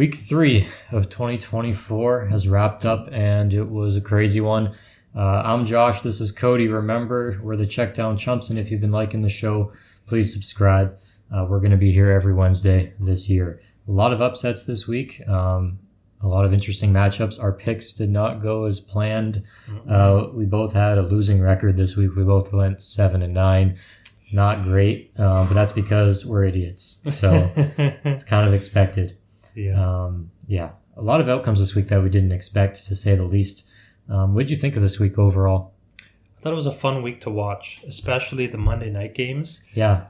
Week 3 of 2024 has wrapped up, and it was a crazy one. I'm Josh. This is Cody. Remember, we're the Checkdown Chumps, and if you've been liking the show, please subscribe. We're going to be here every Wednesday this year. A lot of upsets this week. A lot of interesting matchups. Our picks did not go as planned. We both had a losing record this week. We both went 7-9. Not great, but that's because we're idiots. So it's kind of expected. Yeah. A lot of outcomes this week that we didn't expect, to say the least. What did you think of this week overall? I thought it was a fun week to watch, especially the Monday night games. Yeah.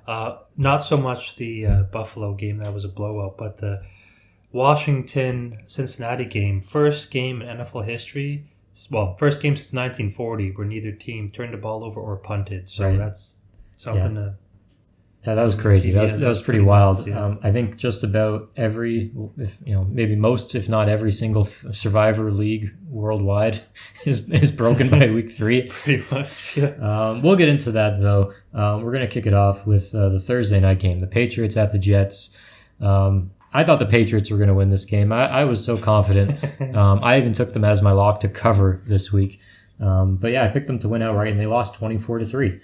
Not so much the Buffalo game, that was a blowout, but the Washington-Cincinnati game, first game in NFL history. Well, first game since 1940 where neither team turned the ball over or punted. So that's something to... Yeah, that was crazy. That was pretty wild. I think just about every, maybe most, if not every single Survivor League worldwide is broken by week 3. Pretty much, yeah. We'll get into that, though. We're going to kick it off with the Thursday night game, the Patriots at the Jets. I thought the Patriots were going to win this game. I was so confident. I even took them as my lock to cover this week. But yeah, I picked them to win outright, and they lost 24-3.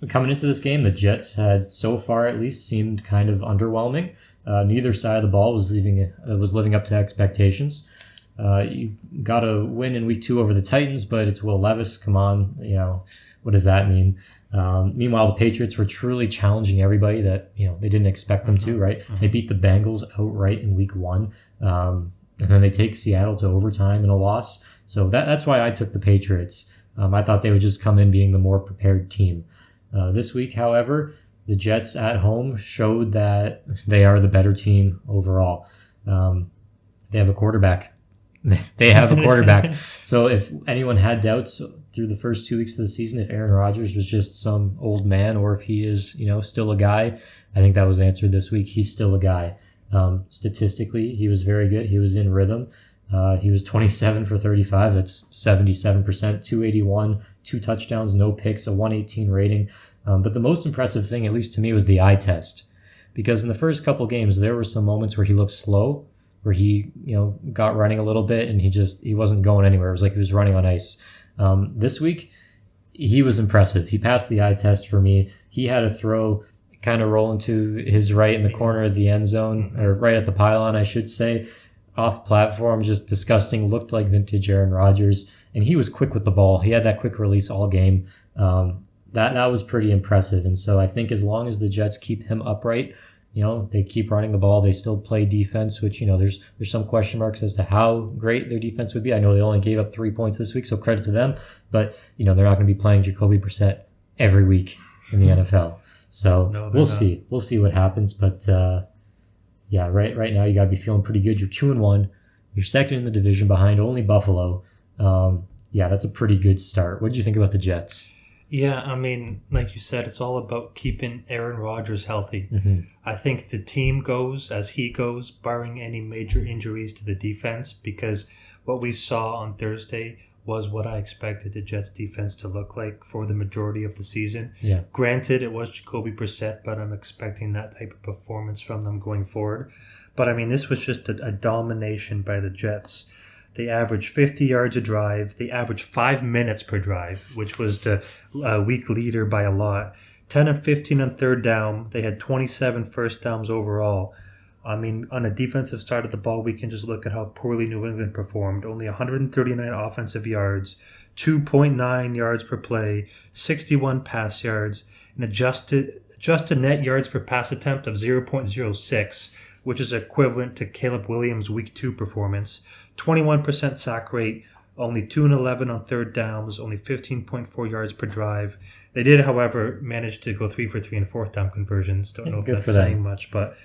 Coming into this game, the Jets had, so far at least, seemed kind of underwhelming. Neither side of the ball was living up to expectations. You got a win in week 2 over the Titans, but it's Will Levis. Come on, what does that mean? Meanwhile, the Patriots were truly challenging everybody that they didn't expect them to. Right? They beat the Bengals outright in week 1, and then they take Seattle to overtime in a loss. So that's why I took the Patriots. I thought they would just come in being the more prepared team. This week, however, the Jets at home showed that they are the better team overall. They have a quarterback. They have a quarterback. So if anyone had doubts through the first 2 weeks of the season, if Aaron Rodgers was just some old man or if he is, still a guy, I think that was answered this week. He's still a guy. Statistically, he was very good. He was in rhythm. He was 27 for 35. That's 77%, 281, 2 touchdowns, no picks, a 118 rating. But the most impressive thing, at least to me, was the eye test. Because in the first couple games, there were some moments where he looked slow, where he, got running a little bit and he wasn't going anywhere. It was like he was running on ice. This week, he was impressive. He passed the eye test for me. He had a throw kind of rolling to his right in the corner of the end zone, or right at the pylon, I should say. Off platform, just disgusting, looked like vintage Aaron Rodgers, and he was quick with the ball. He had that quick release all game. That was pretty impressive. And so I think as long as the Jets keep him upright, they keep running the ball, they still play defense, which, there's some question marks as to how great their defense would be. I know they only gave up 3 points this week, so credit to them, but they're not going to be playing Jacoby Brissett every week in the NFL. So we'll see. We'll see what happens, but yeah, right now you got to be feeling pretty good. You're 2-1. You're second in the division behind only Buffalo. Yeah, that's a pretty good start. What did you think about the Jets? Yeah, I mean, like you said, it's all about keeping Aaron Rodgers healthy. I think the team goes as he goes, barring any major injuries to the defense, because what we saw on Thursday was what I expected the Jets defense to look like for the majority of the season. Yeah. Granted, it was Jacoby Brissett, but I'm expecting that type of performance from them going forward. But I mean, this was just a domination by the Jets. They averaged 50 yards a drive. They averaged 5 minutes per drive, which was the week leader by a lot. 10 of 15 on third down. They had 27 first downs overall. I mean, on a defensive side of the ball, we can just look at how poorly New England performed. Only 139 offensive yards, 2.9 yards per play, 61 pass yards, and adjusted net yards per pass attempt of 0.06, which is equivalent to Caleb Williams' Week 2 performance. 21% sack rate, only 2 and 11 on third downs, only 15.4 yards per drive. They did, however, manage to go 3 for 3 in fourth down conversions. Don't know if that's saying much, but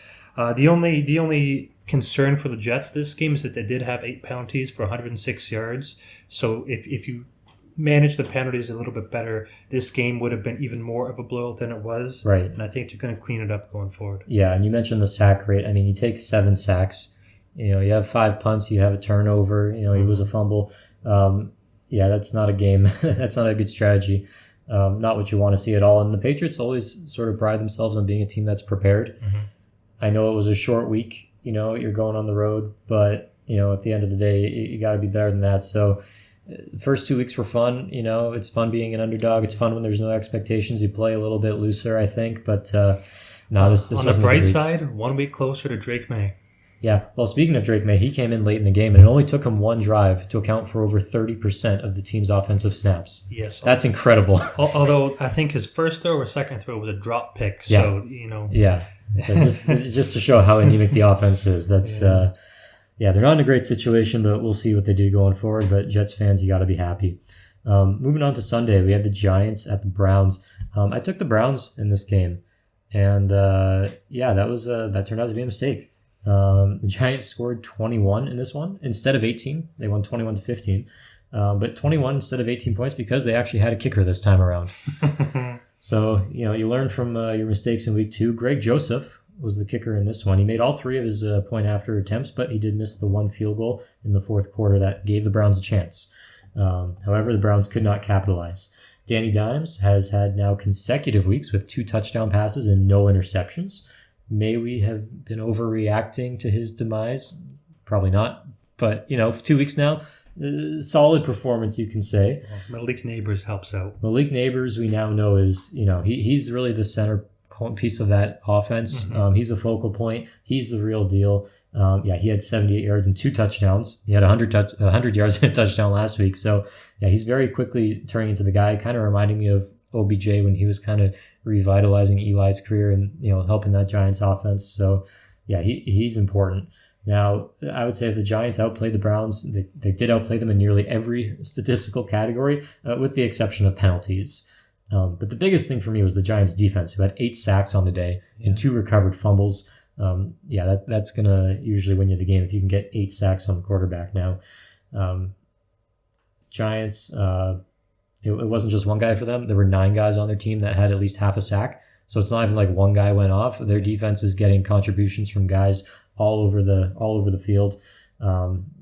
the only concern for the Jets this game is that they did have 8 penalties for 106 yards. So if you manage the penalties a little bit better, this game would have been even more of a blowout than it was. Right. And I think they're going to clean it up going forward. Yeah, and you mentioned the sack rate. I mean, you take 7 sacks. You have 5 punts, you have a turnover, you lose a fumble. Yeah, that's not a game. That's not a good strategy. Not what you want to see at all. And the Patriots always sort of pride themselves on being a team that's prepared. I know it was a short week, you're going on the road, but at the end of the day, you got to be better than that. So the first 2 weeks were fun. It's fun being an underdog. It's fun when there's no expectations. You play a little bit looser, I think. But no, this on the bright side, 1 week closer to Drake May. Yeah. Well, speaking of Drake May, he came in late in the game, and it only took him one drive to account for over 30% of the team's offensive snaps. Yes. That's incredible. Although I think his first throw or second throw was a drop pick. So, Yeah. just to show how anemic the offense is. That's they're not in a great situation, but we'll see what they do going forward. But Jets fans, you got to be happy. Moving on to Sunday, we had the Giants at the Browns. I took the Browns in this game, and that turned out to be a mistake. The Giants scored 21 in this one instead of 18. They won 21-15, but 21 instead of 18 points because they actually had a kicker this time around. So, you learn from your mistakes in week 2. Greg Joseph was the kicker in this one. He made all 3 of his point after attempts, but he did miss the one field goal in the fourth quarter that gave the Browns a chance. However, the Browns could not capitalize. Danny Dimes has had now consecutive weeks with 2 touchdown passes and no interceptions. May we have been overreacting to his demise? Probably not. But, 2 weeks now, solid performance, you can say. Malik Neighbors helps out. Malik Neighbors, we now know is, he's really the center piece of that offense. Mm-hmm. He's a focal point. He's the real deal. He had 78 yards and 2 touchdowns. He had 100 yards and a touchdown last week. So, he's very quickly turning into the guy, kind of reminding me of OBJ when he was kind of revitalizing Eli's career and, helping that Giants offense. So, he's important. Now, I would say if the Giants outplayed the Browns, they did outplay them in nearly every statistical category, with the exception of penalties. But the biggest thing for me was the Giants' defense, who had 8 sacks on the day and 2 recovered fumbles. That's going to usually win you the game if you can get 8 sacks on the quarterback now. Giants, it wasn't just one guy for them. There were 9 guys on their team that had at least half a sack. So it's not even like one guy went off. Their defense is getting contributions from guys all over the field.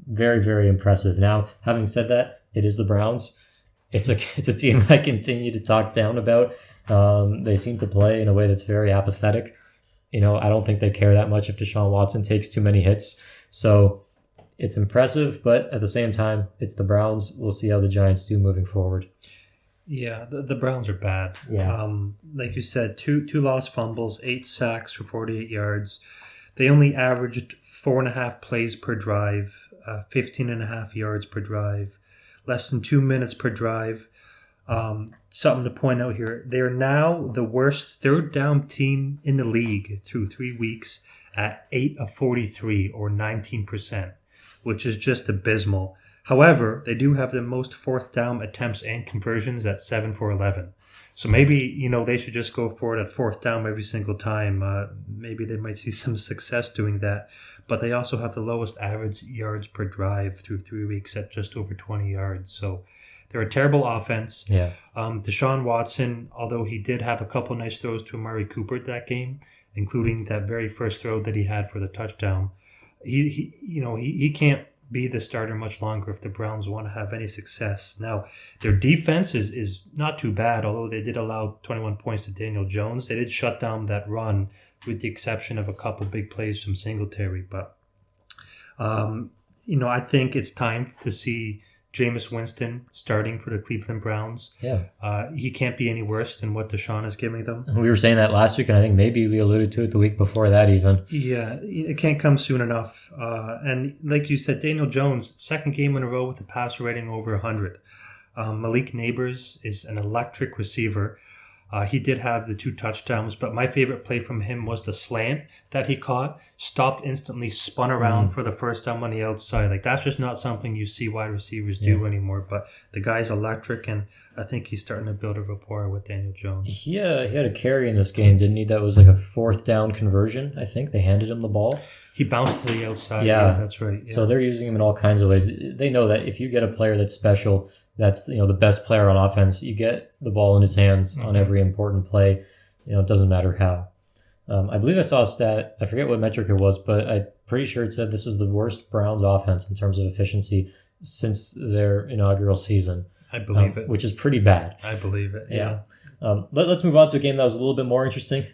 Very, very impressive. Now, having said that, it is the Browns. It's a team I continue to talk down about. They seem to play in a way that's very apathetic. I don't think they care that much if Deshaun Watson takes too many hits. So it's impressive, but at the same time, it's the Browns. We'll see how the Giants do moving forward. Yeah, the Browns are bad. Yeah. Like you said, two lost fumbles, 8 sacks for 48 yards. They only averaged 4.5 plays per drive, 15.5 yards per drive, less than 2 minutes per drive. Something to point out here, they are now the worst third down team in the league through 3 weeks at 8 of 43 or 19%, which is just abysmal. However, they do have the most fourth down attempts and conversions at 7 for 11. So maybe, they should just go for it at fourth down every single time. Maybe they might see some success doing that. But they also have the lowest average yards per drive through 3 weeks at just over 20 yards. So they're a terrible offense. Yeah. Deshaun Watson, although he did have a couple nice throws to Amari Cooper that game, including that very first throw that he had for the touchdown, he can't be the starter much longer if the Browns want to have any success. Now, their defense is not too bad, although they did allow 21 points to Daniel Jones. They did shut down that run with the exception of a couple big plays from Singletary. But, I think it's time to see Jameis Winston starting for the Cleveland Browns. Yeah. He can't be any worse than what Deshaun is giving them. We were saying that last week, and I think maybe we alluded to it the week before that even. Yeah, it can't come soon enough. And like you said, Daniel Jones, second game in a row with a passer rating over 100. Malik Neighbors is an electric receiver. He did have the 2 touchdowns, but my favorite play from him was the slant that he caught, stopped instantly, spun around for the first time on the outside. Like, that's just not something you see wide receivers do anymore. But the guy's electric, and I think he's starting to build a rapport with Daniel Jones. Yeah, he had a carry in this game, didn't he? That was like a fourth down conversion, I think. They handed him the ball. He bounced to the outside. Yeah, that's right. Yeah. So they're using him in all kinds of ways. They know that if you get a player that's special, that's the best player on offense, you get the ball in his hands on every important play. It doesn't matter how. I believe I saw a stat. I forget what metric it was, but I'm pretty sure it said this is the worst Browns offense in terms of efficiency since their inaugural season. I believe it. Which is pretty bad. I believe it. Yeah. Let's move on to a game that was a little bit more interesting.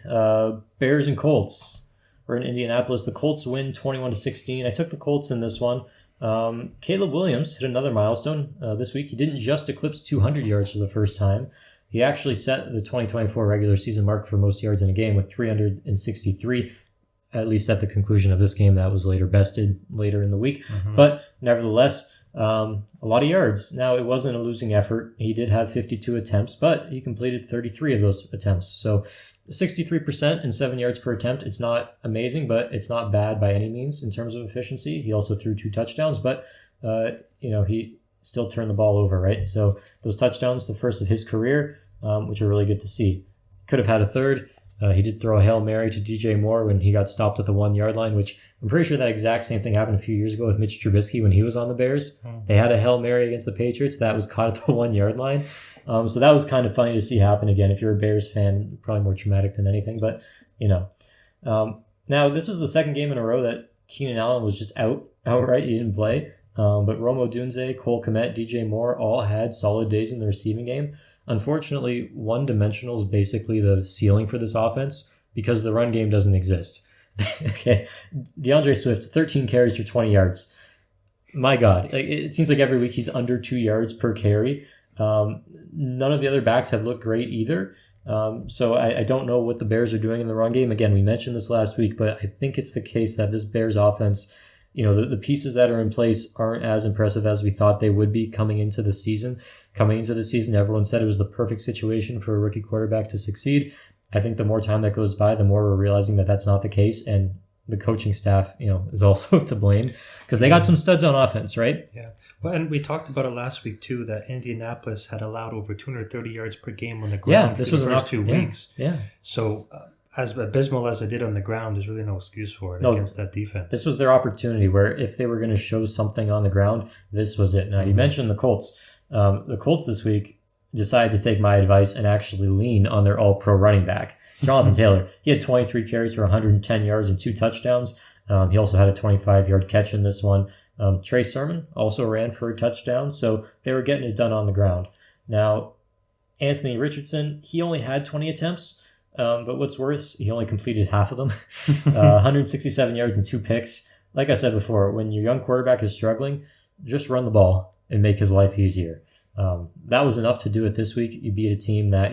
Bears and Colts. we're in Indianapolis. The Colts win 21-16. I took the Colts in this one. Caleb Williams hit another milestone this week. He didn't just eclipse 200 yards for the first time. He actually set the 2024 regular season mark for most yards in a game with 363, at least at the conclusion of this game. That was later bested later in the week. But nevertheless, a lot of yards. Now, it wasn't a losing effort. He did have 52 attempts, but he completed 33 of those attempts. So 63% and 7 yards per attempt. It's not amazing, but it's not bad by any means in terms of efficiency. He also threw 2 touchdowns, but he still turned the ball over, right? So those touchdowns, the first of his career, which are really good to see. Could have had a third. He did throw a Hail Mary to DJ Moore when he got stopped at the 1 yard line, which I'm pretty sure that exact same thing happened a few years ago with Mitch Trubisky when he was on the Bears. They had a Hail Mary against the Patriots that was caught at the 1 yard line. So that was kind of funny to see happen again. If you're a Bears fan, probably more traumatic than anything. But, now this was the second game in a row that Keenan Allen was just outright. He didn't play. But Rome Odunze, Cole Kmet, DJ Moore all had solid days in the receiving game. Unfortunately, one-dimensional is basically the ceiling for this offense because the run game doesn't exist. Okay, DeAndre Swift, 13 carries for 20 yards. My God, it seems like every week he's under 2 yards per carry. None of the other backs have looked great either. So I don't know what the Bears are doing in the run game. Again, we mentioned this last week, but I think it's the case that this Bears offense, the pieces that are in place aren't as impressive as we thought they would be coming into the season. Coming into the season, everyone said it was the perfect situation for a rookie quarterback to succeed. I think the more time that goes by, the more we're realizing that that's not the case. And the coaching staff, is also to blame because they got some studs on offense, right? Yeah. Well, and we talked about it last week too, that Indianapolis had allowed over 230 yards per game on the ground this was the first 2 weeks. Yeah. So as abysmal as they did on the ground, there's really no excuse for it against that defense. This was their opportunity where if they were going to show something on the ground, this was it. Now, you mentioned the Colts. The Colts this week decided to take my advice and actually lean on their all-pro running back, Jonathan Taylor. He had 23 carries for 110 yards and 2 touchdowns. He also had a 25-yard catch in this one. Trey Sermon also ran for a touchdown, so they were getting it done on the ground. Now, Anthony Richardson, he only had 20 attempts, but what's worse, he only completed half of them. 167 yards and 2 picks. Like I said before, when your young quarterback is struggling, just run the ball and make his life easier. That was enough to do it this week. You beat a team that,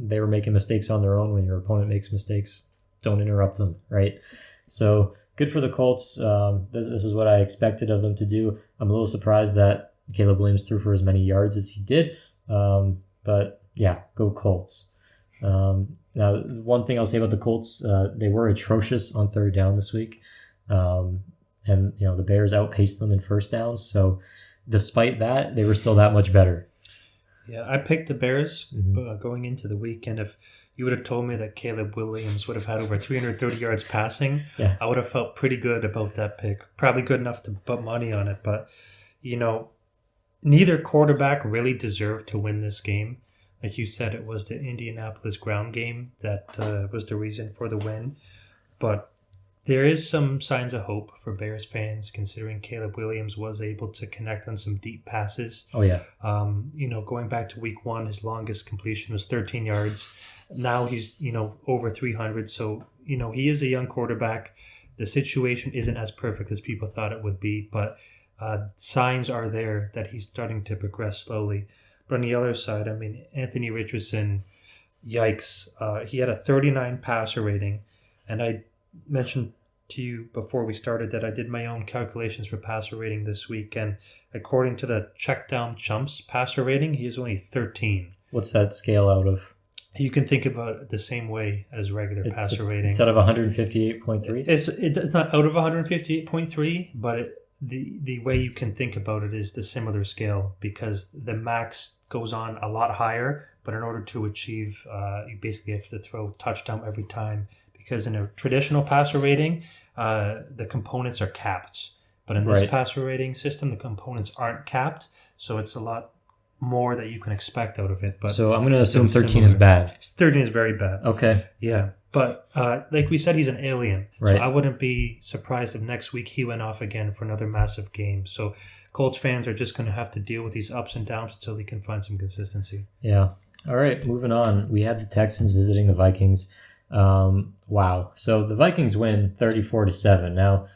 they were making mistakes on their own. When your opponent makes mistakes, don't interrupt them, right? So good for the Colts. This is what I expected of them to do. I'm a little surprised that Caleb Williams threw for as many yards as he did. But yeah, go Colts. Now, one thing I'll say about the Colts, they were atrocious on third down this week. And the Bears outpaced them in first downs. So despite that, they were still that much better. Yeah, I picked the Bears going into the week, and if you would have told me that Caleb Williams would have had over 330 yards passing, I would have felt pretty good about that pick. Probably good enough to put money on it, but, neither quarterback really deserved to win this game. Like you said, it was the Indianapolis ground game that was the reason for the win. But there is some signs of hope for Bears fans, considering Caleb Williams was able to connect on some deep passes. Oh, yeah. Going back to week 1, his longest completion was 13 yards. Now he's, over 300. So, he is a young quarterback. The situation isn't as perfect as people thought it would be, but signs are there that he's starting to progress slowly. But on the other side, Anthony Richardson, yikes. He had a 39 passer rating, and I mentioned to you before we started that I did my own calculations for passer rating this week, and according to the Checkdown Chumps passer rating, he is only 13. What's that scale out of? You can think about it the same way as regular passer rating. It's out of 158.3? It's not out of 158.3, but the way you can think about it is the similar scale, because the max goes on a lot higher, but in order to achieve, you basically have to throw touchdown every time. Because in a traditional passer rating, the components are capped. But in this passer rating system, the components aren't capped. So it's a lot more that you can expect out of it. But so I'm going to assume 13 is bad. 13 is very bad. Okay. Yeah. But like we said, he's an alien. Right. So I wouldn't be surprised if next week he went off again for another massive game. So Colts fans are just going to have to deal with these ups and downs until he can find some consistency. Yeah. All right. Moving on. We had the Texans visiting the Vikings. Wow. So the Vikings win 34-7. Now,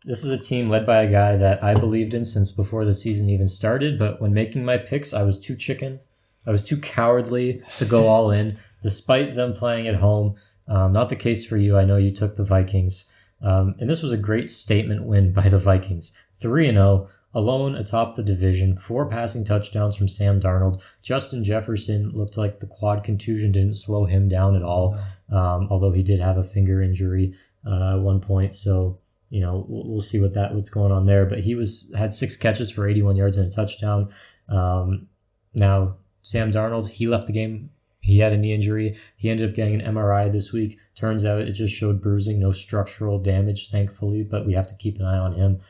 this is a team led by a guy that I believed in since before the season even started, but when making my picks, I was too chicken. I was too cowardly to go all in, despite them playing at home. Not the case for you. I know you took the Vikings. And this was a great statement win by the Vikings. 3-0, alone atop the division, 4 passing touchdowns from Sam Darnold. Justin Jefferson looked like the quad contusion didn't slow him down at all, although he did have a finger injury at one point. So, we'll see what's going on there. But he had 6 catches for 81 yards and a touchdown. Now, Sam Darnold, he left the game. He had a knee injury. He ended up getting an MRI this week. Turns out it just showed bruising, no structural damage, thankfully, but we have to keep an eye on him.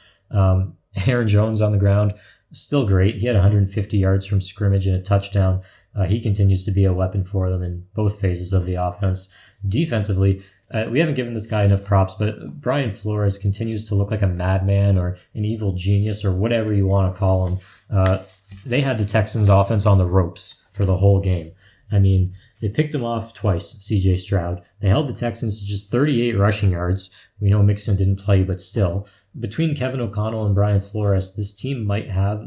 Aaron Jones on the ground, still great. He had 150 yards from scrimmage and a touchdown. He continues to be a weapon for them in both phases of the offense. Defensively, we haven't given this guy enough props, but Brian Flores continues to look like a madman or an evil genius or whatever you want to call him. They had the Texans offense on the ropes for the whole game. I mean, they picked him off twice, C.J. Stroud. They held the Texans to just 38 rushing yards. We know Mixon didn't play, but still. Between Kevin O'Connell and Brian Flores, this team might have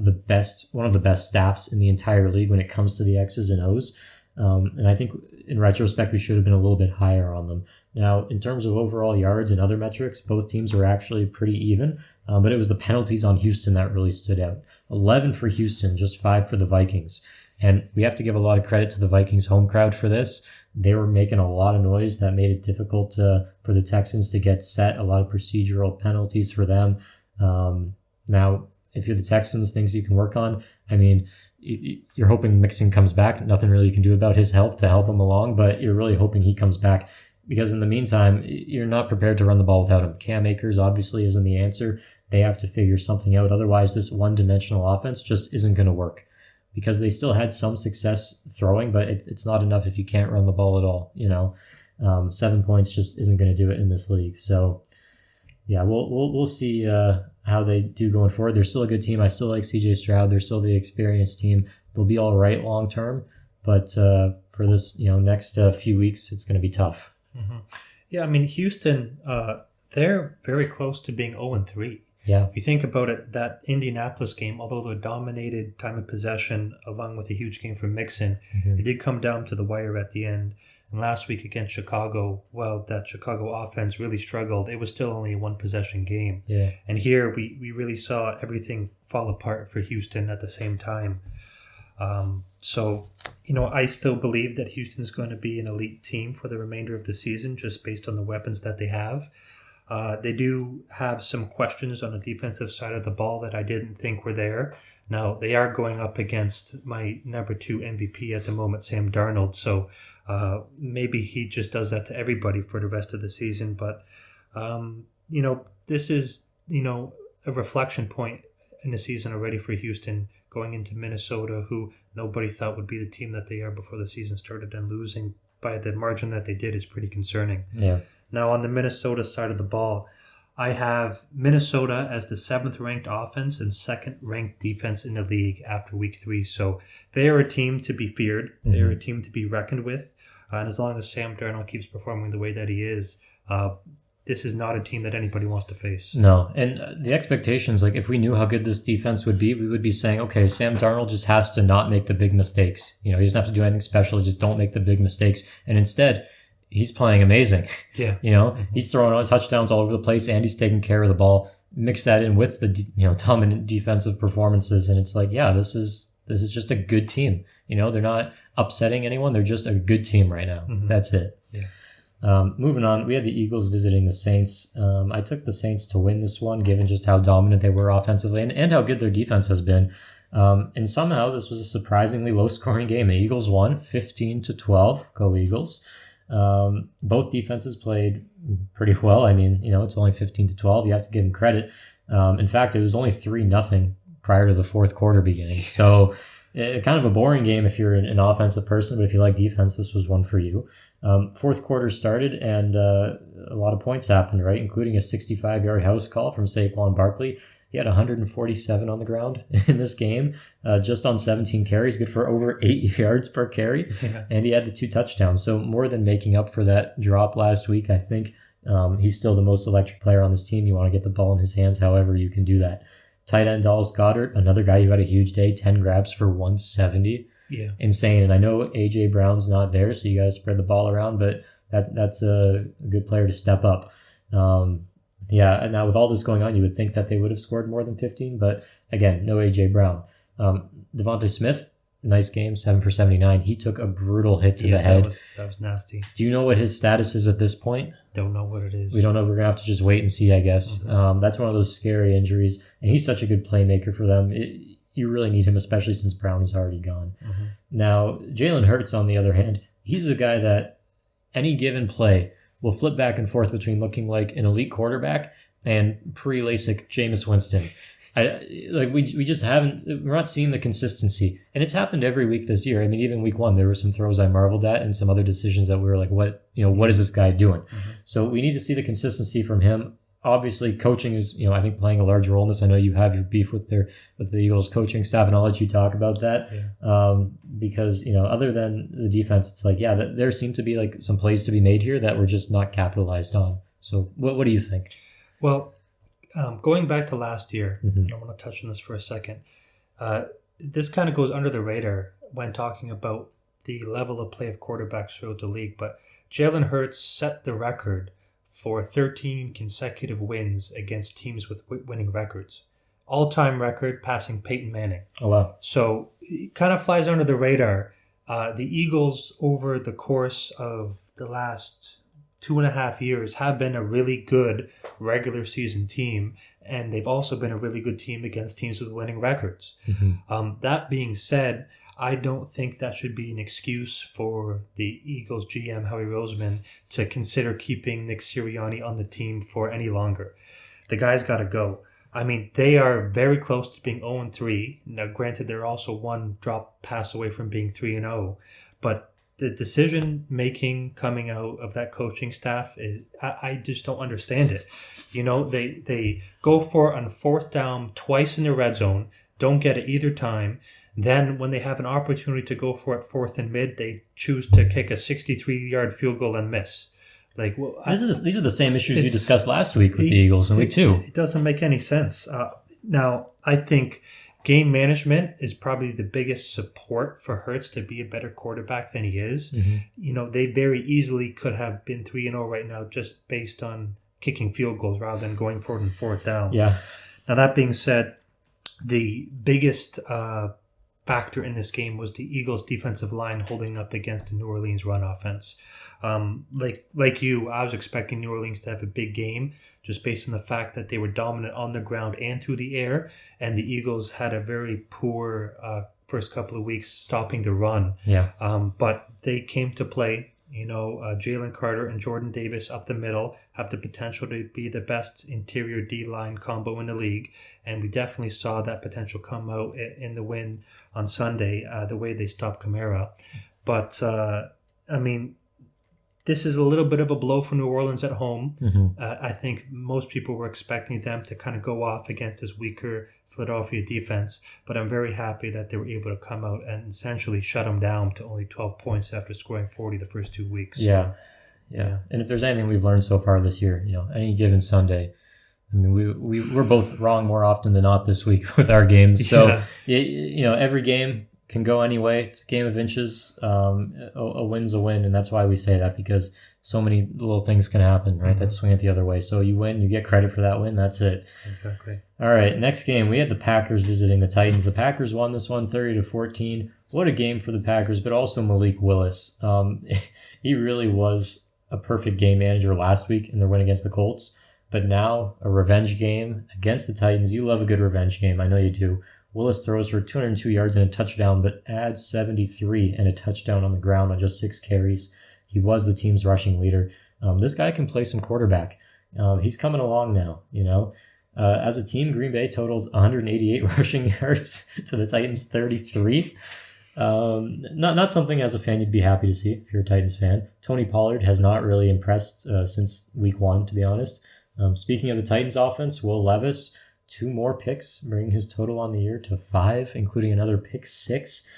one of the best staffs in the entire league when it comes to the X's and O's. And I think in retrospect, we should have been a little bit higher on them. Now, in terms of overall yards and other metrics, both teams were actually pretty even, but it was the penalties on Houston that really stood out. 11 for Houston, just 5 for the Vikings. And we have to give a lot of credit to the Vikings home crowd for this. They were making a lot of noise that made it difficult for the Texans to get set, a lot of procedural penalties for them. Now, if you're the Texans, things you can work on. I mean, you're hoping Mixon comes back. Nothing really you can do about his health to help him along, but you're really hoping he comes back because in the meantime, you're not prepared to run the ball without him. Cam Akers obviously isn't the answer. They have to figure something out. Otherwise, this one-dimensional offense just isn't going to work. Because they still had some success throwing, but it's not enough if you can't run the ball at all. 7 points just isn't going to do it in this league. So, yeah, we'll see how they do going forward. They're still a good team. I still like C.J. Stroud. They're still the experienced team. They'll be all right long term, but for this next few weeks, it's going to be tough. Mm-hmm. Yeah, I mean Houston, they're very close to being 0-3. Yeah. If you think about it, that Indianapolis game, although they dominated time of possession along with a huge game from Mixon, it did come down to the wire at the end. And last week against Chicago, well, that Chicago offense really struggled. It was still only a one-possession game. Yeah. And here we really saw everything fall apart for Houston at the same time. So, I still believe that Houston's going to be an elite team for the remainder of the season just based on the weapons that they have. They do have some questions on the defensive side of the ball that I didn't think were there. Now, they are going up against my number 2 MVP at the moment, Sam Darnold. So maybe he just does that to everybody for the rest of the season. But, this is, a reflection point in the season already for Houston going into Minnesota, who nobody thought would be the team that they are before the season started, and losing by the margin that they did is pretty concerning. Yeah. Now, on the Minnesota side of the ball, I have Minnesota as the 7th ranked offense and 2nd ranked defense in the league after week 3. So they are a team to be feared. Mm-hmm. They are a team to be reckoned with. And as long as Sam Darnold keeps performing the way that he is, this is not a team that anybody wants to face. No. And the expectations, like if we knew how good this defense would be, we would be saying, okay, Sam Darnold just has to not make the big mistakes. He doesn't have to do anything special. Just don't make the big mistakes. And instead, he's playing amazing. Yeah. He's throwing touchdowns all over the place and he's taking care of the ball. Mix that in with the, dominant defensive performances. And it's like, yeah, this is just a good team. They're not upsetting anyone. They're just a good team right now. Mm-hmm. That's it. Yeah. Moving on, we had the Eagles visiting the Saints. I took the Saints to win this one, given just how dominant they were offensively and how good their defense has been. And somehow this was a surprisingly low-scoring game. The Eagles won 15-12. Go Eagles. Both defenses played pretty well. I mean, it's only 15-12. You have to give them credit. In fact, it was only 3-0 prior to the fourth quarter beginning. So kind of a boring game if you're an offensive person, but if you like defense, this was one for you. Fourth quarter started and a lot of points happened, right? Including a 65-yard house call from Saquon Barkley. He had 147 on the ground in this game, just on 17 carries, good for over 8 yards per carry, and he had the 2 touchdowns. So more than making up for that drop last week, I think he's still the most electric player on this team. You want to get the ball in his hands however you can do that. Tight end Dallas Goedert, another guy who had a huge day, 10 grabs for 170. Yeah. Insane. And I know A.J. Brown's not there, so you got to spread the ball around, but that's a good player to step up. And now with all this going on, you would think that they would have scored more than 15, but again, no A.J. Brown. Devontae Smith, nice game, 7 for 79. He took a brutal hit to the head. That was nasty. Do you know what his status is at this point? Don't know what it is. We don't know. We're going to have to just wait and see, I guess. Mm-hmm. That's one of those scary injuries, and he's such a good playmaker for them. You really need him, especially since Brown is already gone. Mm-hmm. Now, Jalen Hurts, on the other hand, he's a guy that any given play will flip back and forth between looking like an elite quarterback and pre-LASIK Jameis Winston. We just haven't, we're not seeing the consistency. And it's happened every week this year. I mean, even week 1, there were some throws I marveled at and some other decisions that we were like, what is this guy doing? Mm-hmm. So we need to see the consistency from him. Obviously, coaching is, I think playing a large role in this. I know you have your beef with the Eagles coaching staff, and I'll let you talk about that. Yeah. Because, other than the defense, it's like, there seem to be like some plays to be made here that we're just not capitalized on. So what do you think? Well, going back to last year, and I want to touch on this for a second. This kind of goes under the radar when talking about the level of play of quarterbacks throughout the league, but Jalen Hurts set the record for 13 consecutive wins against teams with winning records. All-time record, passing Peyton Manning. Oh, wow. So it kind of flies under the radar. The Eagles, over the course of the last 2.5 years, have been a really good regular season team, and they've also been a really good team against teams with winning records. Mm-hmm. That being said, I don't think that should be an excuse for the Eagles GM, Howie Roseman, to consider keeping Nick Sirianni on the team for any longer. The guy's got to go. I mean, they are very close to being 0-3. Now, granted, they're also one drop pass away from being 3-0. But the decision-making coming out of that coaching staff, I just don't understand it. They go for it on 4th down twice in the red zone, don't get it either time. Then when they have an opportunity to go for it 4th and mid, they choose to kick a 63-yard field goal and miss. These are the same issues you discussed last week with the Eagles in week 2. It doesn't make any sense. Now, I think game management is probably the biggest support for Hurts to be a better quarterback than he is. Mm-hmm. They very easily could have been 3-0 right now just based on kicking field goals rather than going for it on 4th down. Yeah. Now, that being said, the biggest factor in this game was the Eagles' defensive line holding up against the New Orleans run offense. Like you, I was expecting New Orleans to have a big game just based on the fact that they were dominant on the ground and through the air, and the Eagles had a very poor first couple of weeks stopping the run. Yeah. But they came to play. Jalen Carter and Jordan Davis up the middle have the potential to be the best interior D-line combo in the league, and we definitely saw that potential come out in the win on Sunday, the way they stopped Kamara. But, this is a little bit of a blow for New Orleans at home. Mm-hmm. I think most people were expecting them to kind of go off against this weaker Philadelphia defense, but I'm very happy that they were able to come out and essentially shut them down to only 12 points after scoring 40 the first 2 weeks. Yeah. And if there's anything we've learned so far this year, any given Sunday, I mean, we're both wrong more often than not this week with our games. So, every game can go any way. It's a game of inches. A win's a win, and that's why we say that, because so many little things can happen, right? Mm-hmm. That swing it the other way. So you win, you get credit for that win. That's it. Exactly. All right, next game, we had the Packers visiting the Titans. The Packers won this one 30-14. What a game for the Packers, but also Malik Willis. He really was a perfect game manager last week in their win against the Colts, but now a revenge game against the Titans. You love a good revenge game. I know you do. Willis throws for 202 yards and a touchdown, but adds 73 and a touchdown on the ground on just 6 carries. He was the team's rushing leader. This guy can play some quarterback. He's coming along now, As a team, Green Bay totaled 188 rushing yards to the Titans 33. Not something as a fan you'd be happy to see if you're a Titans fan. Tony Pollard has not really impressed since week 1, to be honest. Speaking of the Titans offense, Will Levis, 2 more picks, bringing his total on the year to 5, including another pick 6.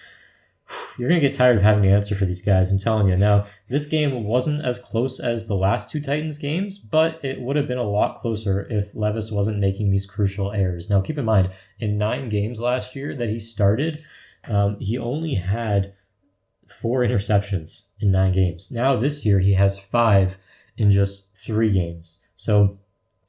You're going to get tired of having to answer for these guys, I'm telling you. Now, this game wasn't as close as the last 2 Titans games, but it would have been a lot closer if Levis wasn't making these crucial errors. Now, keep in mind, in 9 games last year that he started, he only had 4 interceptions in 9 games. Now, this year, he has 5 in just 3 games. So,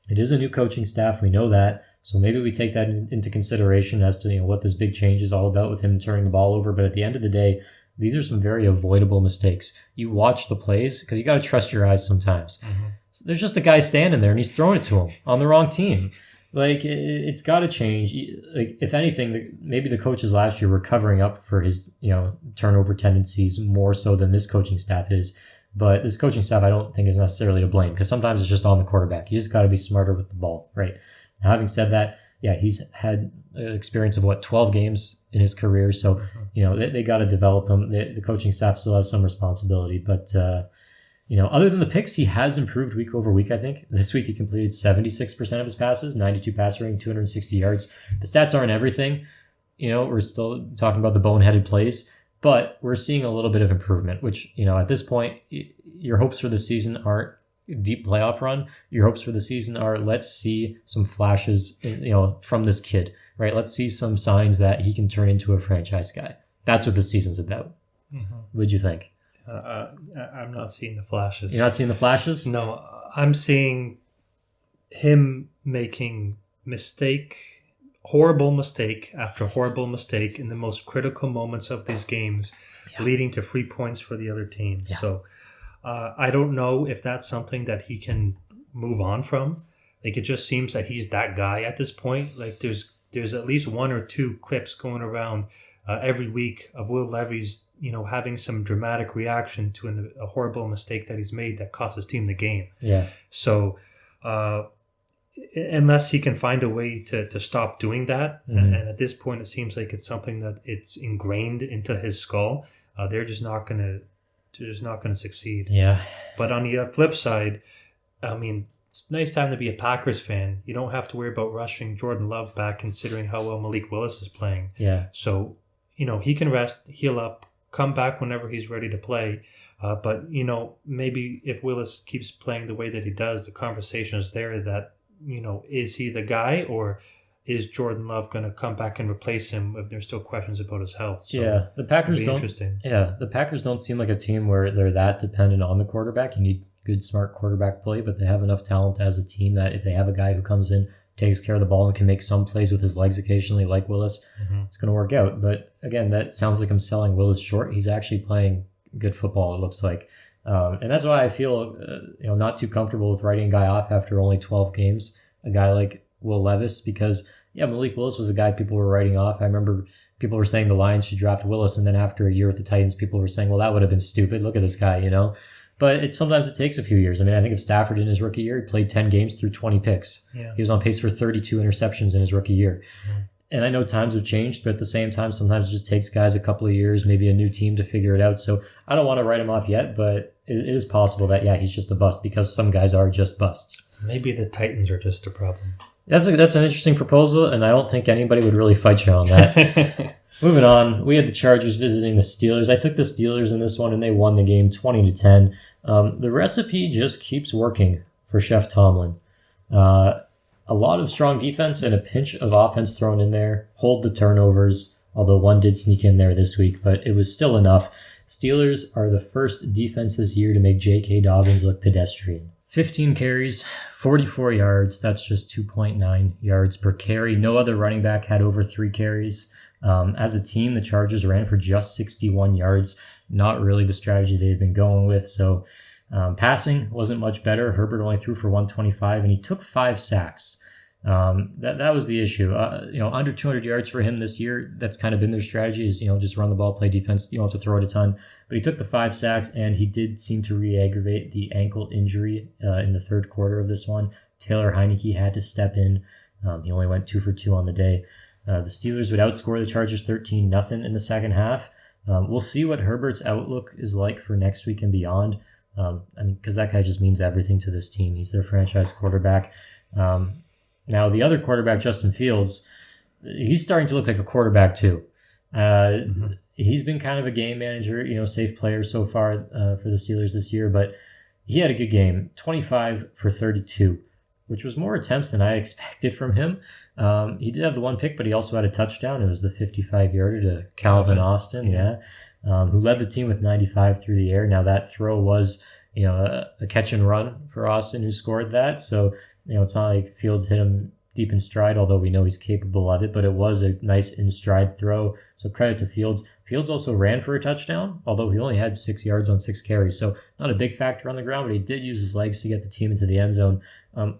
it is a new coaching staff. We know that. So maybe we take that into consideration as to what this big change is all about with him turning the ball over. But at the end of the day, these are some very avoidable mistakes. You watch the plays because you got to trust your eyes sometimes. Mm-hmm. So there's just a guy standing there and he's throwing it to him on the wrong team. Like, it's got to change. Like, if anything, maybe the coaches last year were covering up for his turnover tendencies more so than this coaching staff is. But this coaching staff, I don't think is necessarily to blame because sometimes it's just on the quarterback. You just got to be smarter with the ball, right? Now, having said that, yeah, he's had an experience of 12 games in his career. So, they got to develop him. The coaching staff still has some responsibility. But, other than the picks, he has improved week over week, I think. This week he completed 76% of his passes, 92 passer rating, 260 yards. The stats aren't everything. We're still talking about the boneheaded plays. But we're seeing a little bit of improvement, which, at this point, your hopes for the season aren't deep playoff run. Your hopes for the season are, let's see some flashes, from this kid, right? Let's see some signs that he can turn into a franchise guy. That's what the season's about. Mm-hmm. What'd you think? I'm not seeing the flashes. You're not seeing the flashes? No, I'm seeing him making horrible mistake after horrible mistake in the most critical moments of these games, leading to free points for the other team. Yeah. So I don't know if that's something that he can move on from. Like, it just seems that he's that guy at this point. Like, there's at least 1 or 2 clips going around every week of Will Levis, having some dramatic reaction to a horrible mistake that he's made that cost his team the game. Yeah. So unless he can find a way to stop doing that, and at this point it seems like it's something that it's ingrained into his skull, they're just not going to succeed. Yeah. But on the flip side, I mean, it's a nice time to be a Packers fan. You don't have to worry about rushing Jordan Love back, considering how well Malik Willis is playing. Yeah. So, he can rest, heal up, come back whenever he's ready to play. But, maybe if Willis keeps playing the way that he does, the conversation is there that, is he the guy, or is Jordan Love going to come back and replace him if there's still questions about his health? So yeah, the Packers don't. Interesting. Yeah, the Packers don't seem like a team where they're that dependent on the quarterback. You need good, smart quarterback play, but they have enough talent as a team that if they have a guy who comes in, takes care of the ball, and can make some plays with his legs occasionally, like Willis, it's going to work out. But again, that sounds like I'm selling Willis short. He's actually playing good football, it looks like. And that's why I feel not too comfortable with writing a guy off after only 12 games, a guy like Will Levis, because Malik Willis was a guy people were writing off. I remember people were saying the Lions should draft Willis, and then after a year with the Titans, people were saying, well, that would have been stupid. Look at this guy, But sometimes it takes a few years. I mean, I think of Stafford in his rookie year, he played 10 games through 20 picks. Yeah. He was on pace for 32 interceptions in his rookie year. Mm-hmm. And I know times have changed, but at the same time, sometimes it just takes guys a couple of years, maybe a new team to figure it out. So I don't want to write him off yet, but it is possible that, he's just a bust, because some guys are just busts. Maybe the Titans are just a problem. That's an interesting proposal, and I don't think anybody would really fight you on that. Moving on, we had the Chargers visiting the Steelers. I took the Steelers in this one, and they won the game 20-10. The recipe just keeps working for Chef Tomlin. A lot of strong defense and a pinch of offense thrown in there. Hold the turnovers, although one did sneak in there this week, but it was still enough. Steelers are the first defense this year to make J.K. Dobbins look pedestrian. 15 carries, 44 yards. That's just 2.9 yards per carry. No other running back had over 3 carries. As a team, the Chargers ran for just 61 yards. Not really the strategy they've been going with. So passing wasn't much better. Herbert only threw for 125, and he took 5 sacks. That was the issue. Under 200 yards for him this year. That's kind of been their strategy, is just run the ball, play defense. You don't have to throw it a ton. But he took the 5 sacks, and he did seem to re-aggravate the ankle injury in the third quarter of this one. Taylor Heineke had to step in. He only went 2 for 2 on the day. The Steelers would outscore the Chargers 13-0 in the second half. We'll see what Herbert's outlook is like for next week and beyond. Because that guy just means everything to this team. He's their franchise quarterback. Now, the other quarterback, Justin Fields, he's starting to look like a quarterback too. He's been kind of a game manager, safe player so far for the Steelers this year, but he had a good game, 25 for 32, which was more attempts than I expected from him. He did have the one pick, but he also had a touchdown. It was the 55-yarder to Calvin Austin, who led the team with 95 through the air. Now, that throw was a catch and run for Austin, who scored that. So, it's not like Fields hit him deep in stride, although we know he's capable of it, but it was a nice in stride throw. So credit to Fields. Fields also ran for a touchdown, although he only had 6 yards on 6 carries. So not a big factor on the ground, but he did use his legs to get the team into the end zone.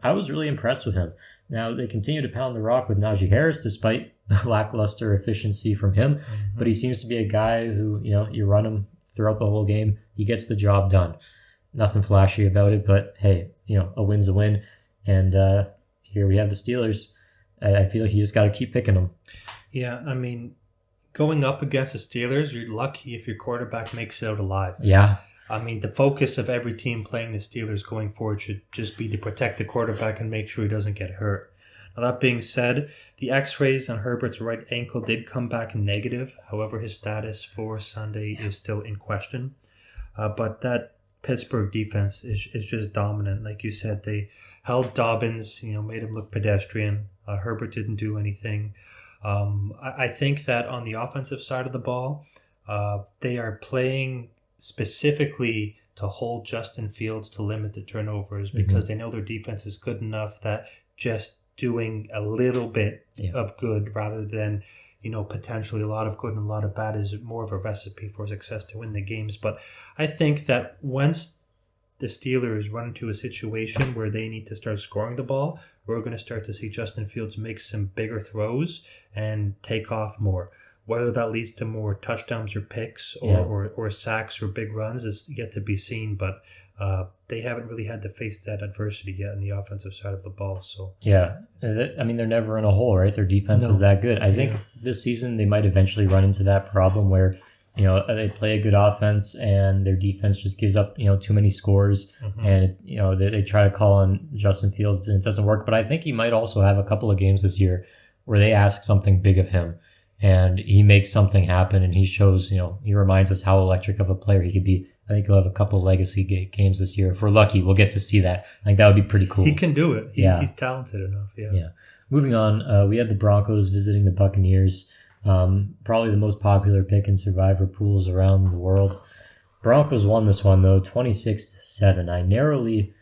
I was really impressed with him. Now, they continue to pound the rock with Najee Harris, despite lackluster efficiency from him, but he seems to be a guy who, you run him throughout the whole game, he gets the job done. Nothing flashy about it, but hey, a win's a win. And here we have the Steelers. I feel like you just got to keep picking them. Yeah, I mean, going up against the Steelers, you're lucky if your quarterback makes it out alive. Yeah. I mean, the focus of every team playing the Steelers going forward should just be to protect the quarterback and make sure he doesn't get hurt. Now, that being said, the x-rays on Herbert's right ankle did come back negative. However, his status for Sunday is still in question. But that Pittsburgh defense is just dominant. Like you said, they held Dobbins, made him look pedestrian. Herbert didn't do anything. I think that on the offensive side of the ball, they are playing specifically to hold Justin Fields to limit the turnovers because they know their defense is good enough that just doing a little bit of good rather than potentially a lot of good and a lot of bad is more of a recipe for success to win the games. But I think that once the Steelers run into a situation where they need to start scoring the ball, we're going to start to see Justin Fields make some bigger throws and take off more. Whether that leads to more touchdowns or picks or sacks or big runs is yet to be seen, but they haven't really had to face that adversity yet on the offensive side of the ball. So yeah, they're never in a hole, right? Their defense is that good. I think this season they might eventually run into that problem where they play a good offense and their defense just gives up too many scores, and they try to call on Justin Fields and it doesn't work. But I think he might also have a couple of games this year where they ask something big of him and he makes something happen and he shows he reminds us how electric of a player he could be. I think he'll have a couple of legacy games this year. If we're lucky, we'll get to see that. I think that would be pretty cool. He can do it. He's talented enough. Yeah. Moving on, we had the Broncos visiting the Buccaneers. Probably the most popular pick in survivor pools around the world. Broncos won this one though, 26-7. I narrowly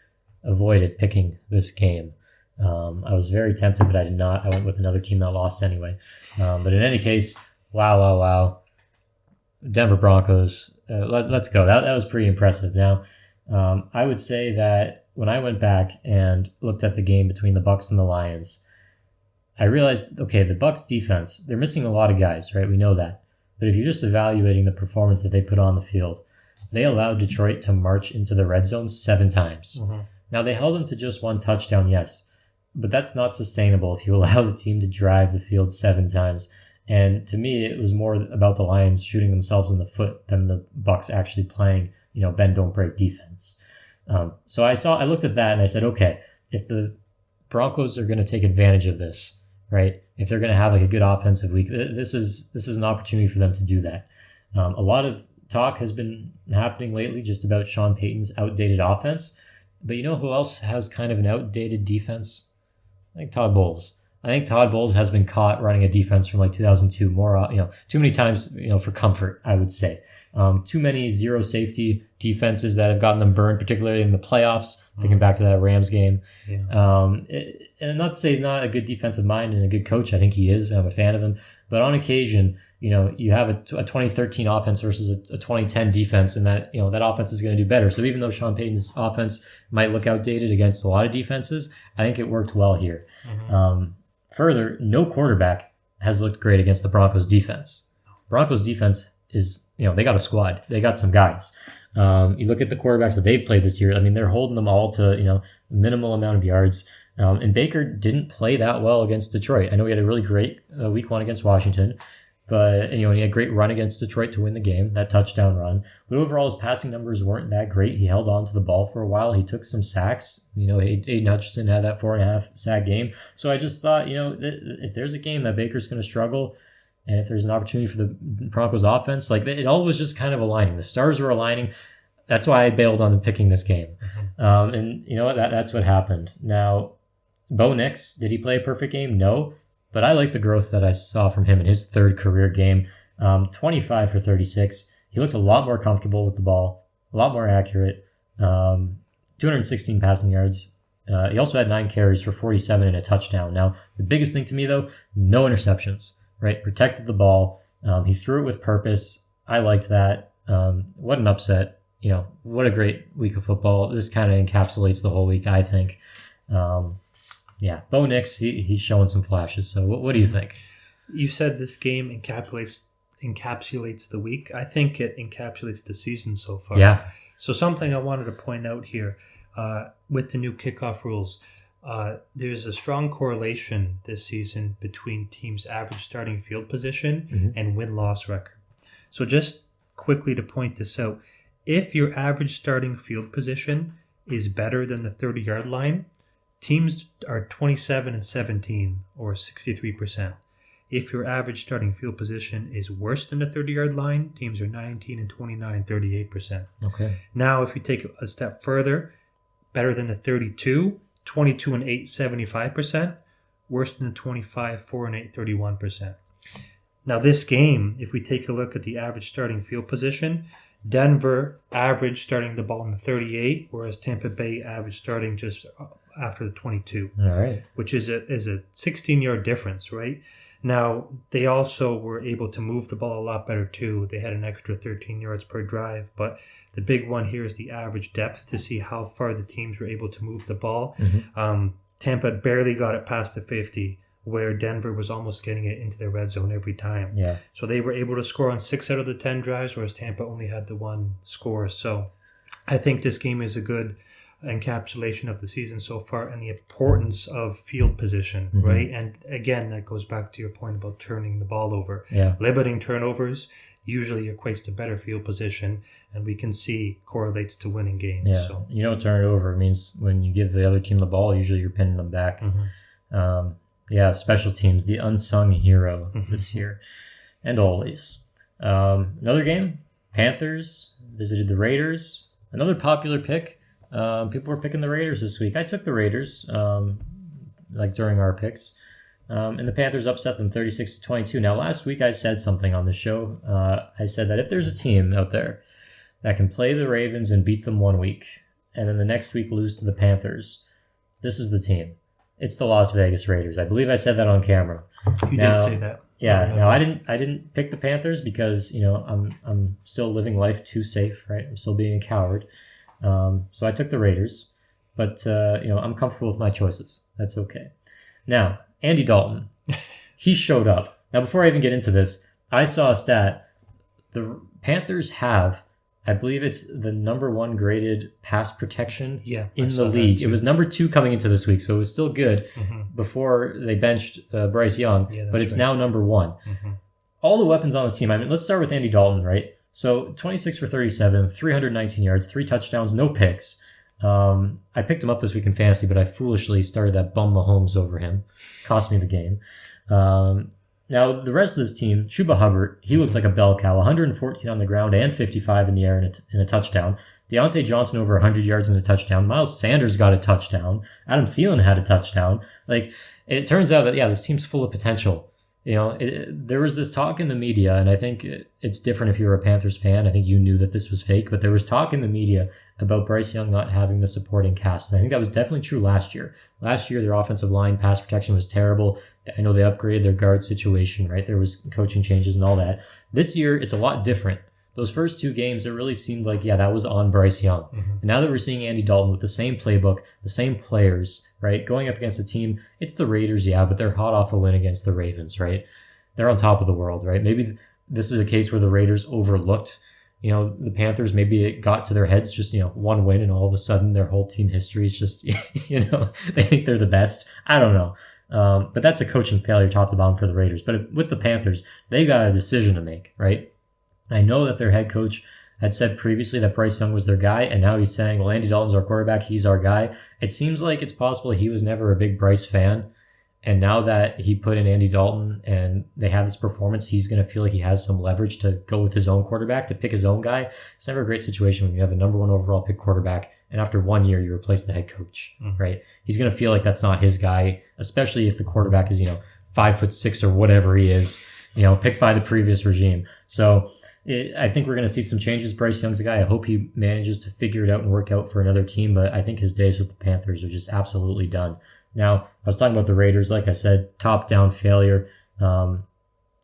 avoided picking this game. I was very tempted, but I did not. I went with another team that lost anyway. But in any case, wow. Denver Broncos. Let's go. That was pretty impressive. Now, I would say that when I went back and looked at the game between the Bucs and the Lions, I realized, okay, the Bucs defense, they're missing a lot of guys, right? We know that. But if you're just evaluating the performance that they put on the field, they allowed Detroit to march into the red zone 7 times. Now, they held them to just 1 touchdown, yes, but that's not sustainable if you allow the team to drive the field 7 times. And to me, it was more about the Lions shooting themselves in the foot than the Bucs actually playing, bend, don't break defense. So I looked at that and I said, okay, if the Broncos are going to take advantage of this, right? If they're going to have like a good offensive week, this is an opportunity for them to do that. A lot of talk has been happening lately just about Sean Payton's outdated offense, but you know who else has kind of an outdated defense? I think Todd Bowles. I think Todd Bowles has been caught running a defense from like 2002 too many times, for comfort, I would say. Too many zero safety defenses that have gotten them burned, particularly in the playoffs, thinking back to that Rams game. And not to say he's not a good defensive mind and a good coach. I think he is. I'm a fan of him. But on occasion, you have a 2013 offense versus a 2010 defense, and that offense is going to do better. So even though Sean Payton's offense might look outdated against a lot of defenses, I think it worked well here. Further, no quarterback has looked great against the Broncos defense. Broncos defense is, they got a squad. They got some guys. You look at the quarterbacks that they've played this year. I mean, they're holding them all to, minimal amount of yards. And Baker didn't play that well against Detroit. I know he had a really great week 1 against Washington, But, and he had a great run against Detroit to win the game, that touchdown run. But overall, his passing numbers weren't that great. He held on to the ball for a while. He took some sacks. Aiden Hutchinson had that 4.5 sack game. So I just thought, if there's a game that Baker's going to struggle, and if there's an opportunity for the Broncos offense, it all was just kind of aligning. The stars were aligning. That's why I bailed on picking this game. And you know what? That's what happened. Now, Bo Nix, did he play a perfect game? No. But I like the growth that I saw from him in his third career game. 25 for 36. He looked a lot more comfortable with the ball, a lot more accurate. 216 passing yards. He also had 9 carries for 47 and a touchdown. Now, the biggest thing to me, though, no interceptions, right? Protected the ball. He threw it with purpose. I liked that. What an upset. What a great week of football. This kind of encapsulates the whole week, I think. Bo Nix, he's showing some flashes. So what do you think? You said this game encapsulates the week. I think it encapsulates the season so far. Yeah. So something I wanted to point out here with the new kickoff rules, there's a strong correlation this season between teams' average starting field position and win-loss record. So just quickly to point this out, if your average starting field position is better than the 30-yard line, teams are 27-17 or 63%. If your average starting field position is worse than the 30-yard line, teams are 19-29, 38%. Okay. Now, if you take a step further, better than the 32, 22-8, 75%. Worse than the 25, 4-8, 31%. Now, this game, if we take a look at the average starting field position, Denver average starting the ball in the 38, whereas Tampa Bay average starting just after the 22. All right. Which is a 16-yard difference, right? Now, they also were able to move the ball a lot better, too. They had an extra 13 yards per drive. But the big one here is the average depth to see how far the teams were able to move the ball. Tampa barely got it past the 50, where Denver was almost getting it into their red zone every time. Yeah. So they were able to score on 6 out of the 10 drives, whereas Tampa only had the 1 score. So I think this game is a good encapsulation of the season so far and the importance of field position, right? And again, that goes back to your point about turning the ball over. Yeah. Limiting turnovers usually equates to better field position, and we can see correlates to winning games. Yeah. So. Turn it over means when you give the other team the ball, usually you're pinning them back. Special teams, the unsung hero this year and always. Another game, Panthers visited the Raiders. Another popular pick. People were picking the Raiders this week. I took the Raiders, during our picks. And the Panthers upset them 36-22. Now, last week I said something on the show. I said that if there's a team out there that can play the Ravens and beat them one week, and then the next week lose to the Panthers, this is the team. It's the Las Vegas Raiders. I believe I said that on camera. You did say that. Yeah. Now I didn't pick the Panthers because I'm still living life too safe, right? I'm still being a coward. So I took the Raiders, but I'm comfortable with my choices. That's okay. Now, Andy Dalton, he showed up. Now, before I even get into this, I saw a stat. The Panthers have, I believe it's the number 1 graded pass protection in the league. It was number 2 coming into this week, so it was still good before they benched Bryce Young, but it's now number 1. All the weapons on this team, let's start with Andy Dalton, right? So 26 for 37, 319 yards, 3 touchdowns, no picks. I picked him up this week in fantasy, but I foolishly started that bum Mahomes over him. Cost me the game. Now, the rest of this team, Chuba Hubbard, he looked like a bell cow. 114 on the ground and 55 in the air in a touchdown. Deontay Johnson over 100 yards and a touchdown. Miles Sanders got a touchdown. Adam Thielen had a touchdown. It turns out that, this team's full of potential. There was this talk in the media, and I think it's different if you're a Panthers fan. I think you knew that this was fake, but there was talk in the media about Bryce Young not having the supporting cast. And I think that was definitely true last year. Last year, their offensive line pass protection was terrible. I know they upgraded their guard situation, right? There was coaching changes and all that. This year, it's a lot different. Those first 2 games, it really seemed like, that was on Bryce Young. And now that we're seeing Andy Dalton with the same playbook, the same players, right, going up against a team, it's the Raiders, but they're hot off a win against the Ravens, right? They're on top of the world, right? Maybe this is a case where the Raiders overlooked, the Panthers. Maybe it got to their heads just, 1 win, and all of a sudden their whole team history is just, they think they're the best. I don't know. But that's a coaching failure top to bottom for the Raiders. But with the Panthers, they got a decision to make, right? I know that their head coach had said previously that Bryce Young was their guy, and now he's saying, well, Andy Dalton's our quarterback, he's our guy. It seems like it's possible he was never a big Bryce fan, and now that he put in Andy Dalton and they have this performance, he's going to feel like he has some leverage to go with his own quarterback, to pick his own guy. It's never a great situation when you have a number one overall pick quarterback, and after 1 year, you replace the head coach, right? He's going to feel like that's not his guy, especially if the quarterback is, 5'6" or whatever he is, picked by the previous regime. So I think we're going to see some changes. Bryce Young's a guy. I hope he manages to figure it out and work out for another team, but I think his days with the Panthers are just absolutely done. Now, I was talking about the Raiders. Like I said, top-down failure.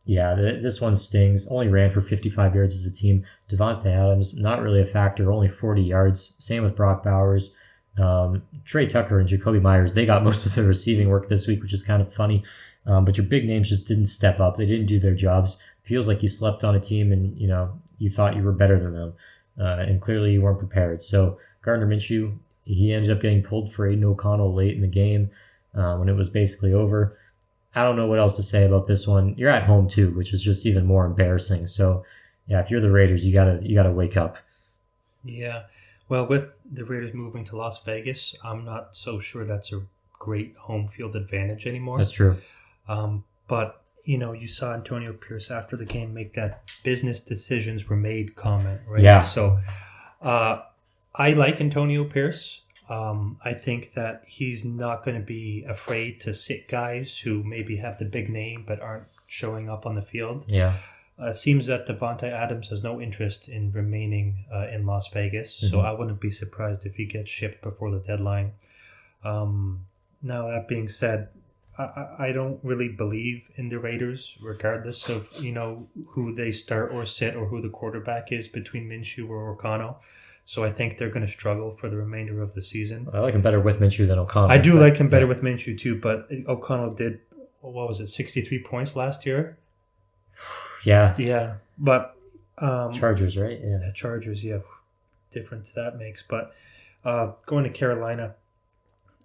This one stings. Only ran for 55 yards as a team. Devontae Adams, not really a factor, only 40 yards. Same with Brock Bowers. Trey Tucker and Jacoby Myers, they got most of their receiving work this week, which is kind of funny. But your big names just didn't step up. They didn't do their jobs. Feels like you slept on a team and, you thought you were better than them. And clearly you weren't prepared. So Gardner Minshew, he ended up getting pulled for Aiden O'Connell late in the game when it was basically over. I don't know what else to say about this one. You're at home too, which is just even more embarrassing. So yeah, if you're the Raiders, you gotta wake up. Yeah. Well, with the Raiders moving to Las Vegas, I'm not so sure that's a great home field advantage anymore. That's true. But, you saw Antonio Pierce after the game make that business decisions were made comment, right? Yeah. So I like Antonio Pierce. I think that he's not going to be afraid to sit guys who maybe have the big name but aren't showing up on the field. Yeah. It seems that Devontae Adams has no interest in remaining in Las Vegas, so I wouldn't be surprised if he gets shipped before the deadline. Now, that being said, I don't really believe in the Raiders, regardless of, who they start or sit or who the quarterback is between Minshew or O'Connell. So I think they're going to struggle for the remainder of the season. I like him better with Minshew than O'Connell. I do like him better with Minshew too, but O'Connell did, 63 points last year? Yeah. Yeah, but... Chargers, right? Yeah. The Chargers, yeah. Difference that makes. But going to Carolina,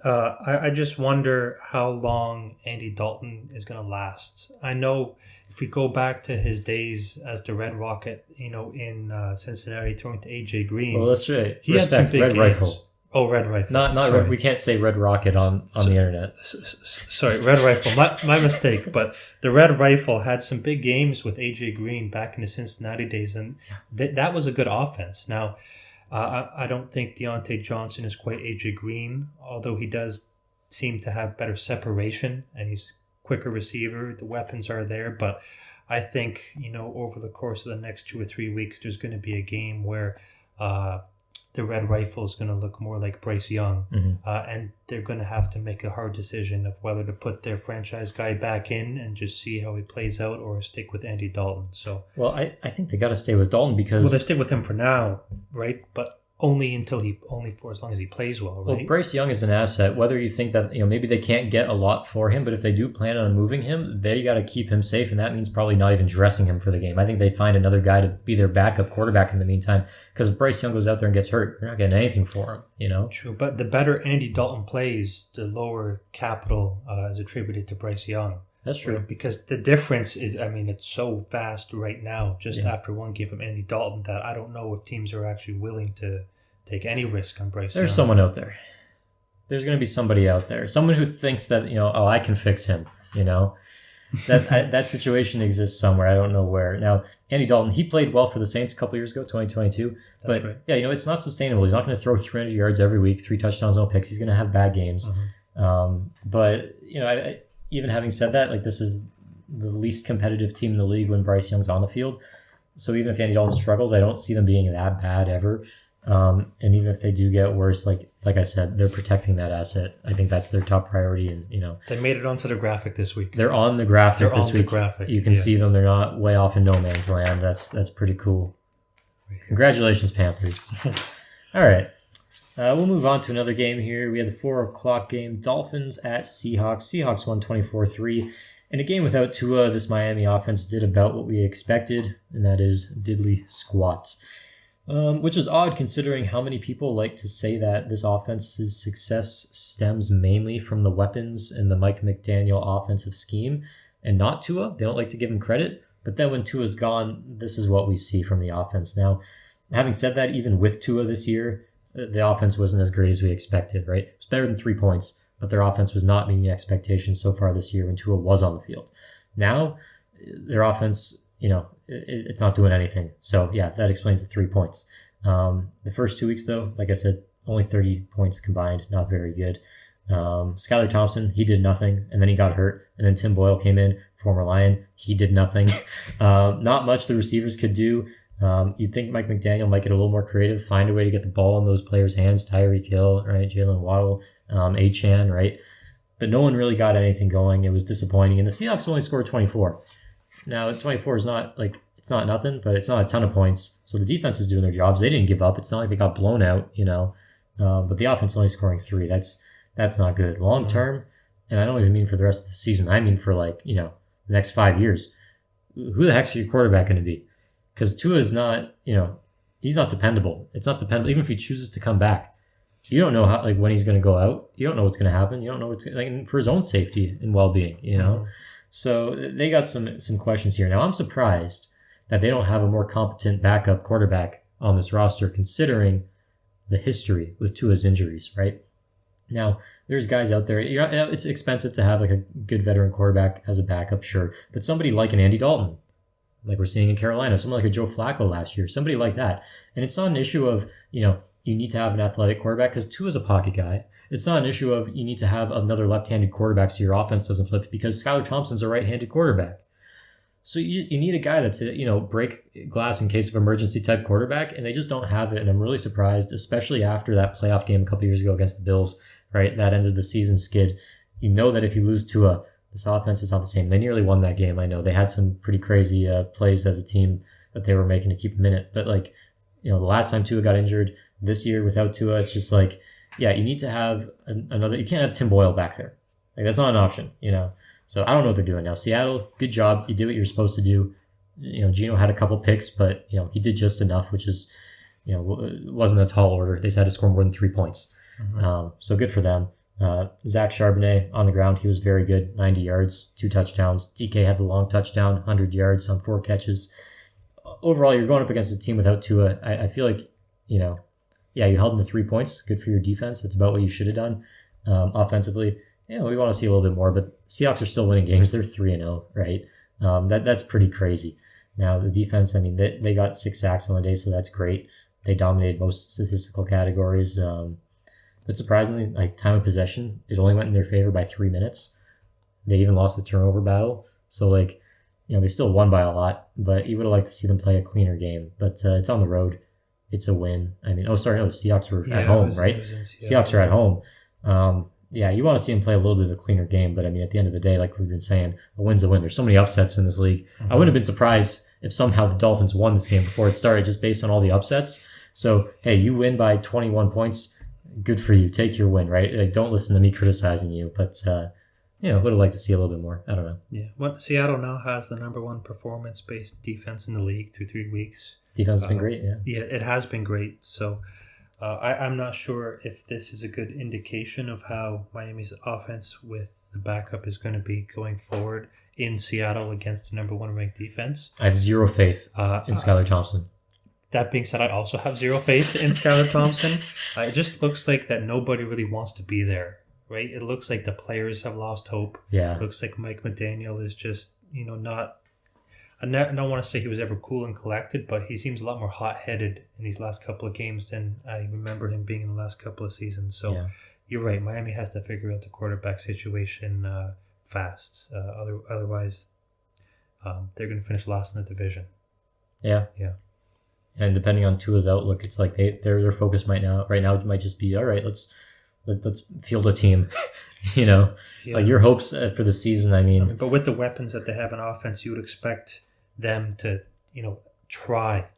I just wonder how long Andy Dalton is going to last. I know if we go back to his days as the Red Rocket, in Cincinnati throwing to AJ Green. Well, that's right. He had some big Red games. Rifle. Oh, Red Rifle. Not Red, we can't say Red Rocket on the internet. Sorry, Red Rifle. My mistake. But the Red Rifle had some big games with AJ Green back in the Cincinnati days, and that was a good offense. Now, I don't think Deontay Johnson is quite AJ Green, although he does seem to have better separation and he's quicker receiver. The weapons are there, but I think, over the course of the next 2 or 3 weeks, there's going to be a game where the Red Rifle is going to look more like Bryce Young, and they're going to have to make a hard decision of whether to put their franchise guy back in and just see how he plays out or stick with Andy Dalton. So, well, I think they got to stay with Dalton because they stick with him for now, right? But only for as long as he plays well, right? Well, Bryce Young is an asset. Whether you think that maybe they can't get a lot for him, but if they do plan on moving him, they got to keep him safe, and that means probably not even dressing him for the game. I think they find another guy to be their backup quarterback in the meantime. Because if Bryce Young goes out there and gets hurt, you're not getting anything for him. True, but the better Andy Dalton plays, the lower capital is attributed to Bryce Young. That's true. Right? Because the difference is, it's so vast right now, just after one game from Andy Dalton, that I don't know if teams are actually willing to take any risk on Bryce Young. There's someone out there. There's going to be somebody out there. Someone who thinks that, I can fix him, That situation exists somewhere. I don't know where. Now, Andy Dalton, he played well for the Saints a couple years ago, 2022. But, right. Yeah, it's not sustainable. He's not going to throw 300 yards every week, 3 touchdowns, no picks. He's going to have bad games. But, I, even having said that, this is the least competitive team in the league when Bryce Young's on the field. So even if Andy Dalton struggles, I don't see them being that bad ever. And even if they do get worse, like I said, they're protecting that asset. I think that's their top priority. And they made it onto the graphic this week. They're on the graphic this week. You can see them. They're not way off in no man's land. That's pretty cool. Congratulations, Panthers. All right. We'll move on to another game here. We had the 4:00 game, Dolphins at Seahawks. Seahawks won 24-3. In a game without Tua, this Miami offense did about what we expected, and that is diddly squat. Which is odd considering how many people like to say that this offense's success stems mainly from the weapons in the Mike McDaniel offensive scheme and not Tua. They don't like to give him credit. But then when Tua's gone, this is what we see from the offense. Now, having said that, even with Tua this year, the offense wasn't as great as we expected, right? It was better than 3 points, but their offense was not meeting expectations so far this year when Tua was on the field. Now, their offense, it's not doing anything. So, yeah, that explains the 3 points. The first 2 weeks, though, like I said, only 30 points combined, not very good. Skylar Thompson, he did nothing, and then he got hurt. And then Tim Boyle came in, former Lion. He did nothing. Not much the receivers could do. You'd think Mike McDaniel might get a little more creative, find a way to get the ball in those players' hands, Tyreek Hill, right, Jalen Waddle, Achane, right? But no one really got anything going. It was disappointing. And the Seahawks only scored 24. Now, 24 is not it's not nothing, but it's not a ton of points. So the defense is doing their jobs. They didn't give up. It's not like they got blown out, but the offense only scoring 3. That's not good. Long term, and I don't even mean for the rest of the season. I mean for the next 5 years. Who the heck's your quarterback going to be? Because Tua is not, he's not dependable. It's not dependable. Even if he chooses to come back, you don't know how, when he's going to go out. You don't know what's going to happen. You don't know what's for his own safety and well-being, So they got some questions here. Now I'm surprised that they don't have a more competent backup quarterback on this roster, considering the history with Tua's injuries, right? Now, there's guys out there, it's expensive to have a good veteran quarterback as a backup, sure, but somebody like an Andy Dalton, like we're seeing in Carolina, someone like a Joe Flacco last year, somebody like that. And it's not an issue of, you need to have an athletic quarterback because Tua's a pocket guy. It's not an issue of you need to have another left-handed quarterback so your offense doesn't flip because Skylar Thompson's a right-handed quarterback. So you need a guy that's break glass in case of emergency type quarterback, and they just don't have it. And I'm really surprised, especially after that playoff game a couple years ago against the Bills, right? That ended the season skid. You know that if you lose Tua, this offense is not the same. They nearly won that game. I know they had some pretty crazy plays as a team that they were making to keep him in it. But the last time Tua got injured, this year without Tua, it's just you need to have another. You can't have Tim Boyle back there. That's not an option. So I don't know what they're doing now. Seattle, good job. You did what you're supposed to do. Geno had a couple picks, but he did just enough, which is wasn't a tall order. They just had to score more than 3 points. Mm-hmm. So good for them. Zach Charbonnet on the ground, he was very good. 90 yards, 2 touchdowns. DK had the long touchdown, 100 yards on 4 catches. Overall, you're going up against a team without Tua. I feel like you held them to 3 points. Good for your defense. That's about what you should have done. Offensively, we want to see a little bit more, but Seahawks are still winning games. They're 3-0, right? That's pretty crazy. Now, the defense, they got 6 sacks on the day, so that's great. They dominated most statistical categories. But surprisingly, time of possession, it only went in their favor by 3 minutes. They even lost the turnover battle. So, they still won by a lot, but you would have liked to see them play a cleaner game. But it's on the road. It's a win. Seahawks were at home, right? Seahawks are at home. You want to see them play a little bit of a cleaner game, but at the end of the day, like we've been saying, a win's a win. There's so many upsets in this league. Mm-hmm. I wouldn't have been surprised if somehow the Dolphins won this game before it started, just based on all the upsets. So, hey, you win by 21 points. Good for you. Take your win, right? Don't listen to me criticizing you, but would have liked to see a little bit more. I don't know. Yeah, Seattle now has the number 1 performance-based defense in the league through 3 weeks. Defense has been great, yeah. Yeah, it has been great. So I'm not sure if this is a good indication of how Miami's offense with the backup is going to be going forward in Seattle against the number 1 ranked defense. I have zero faith in Skylar Thompson. That being said, I also have zero faith in Skylar Thompson. It just looks like that nobody really wants to be there, right? It looks like the players have lost hope. Yeah. It looks like Mike McDaniel is just, not... I don't want to say he was ever cool and collected, but he seems a lot more hot-headed in these last couple of games than I remember him being in the last couple of seasons. So You're right. Miami has to figure out the quarterback situation fast. Otherwise, they're going to finish last in the division. Yeah. Yeah. And depending on Tua's outlook, it's like their focus right now might just be, all right, let's field a team. Your hopes for the season. But with the weapons that they have in offense, you would expect them to, try.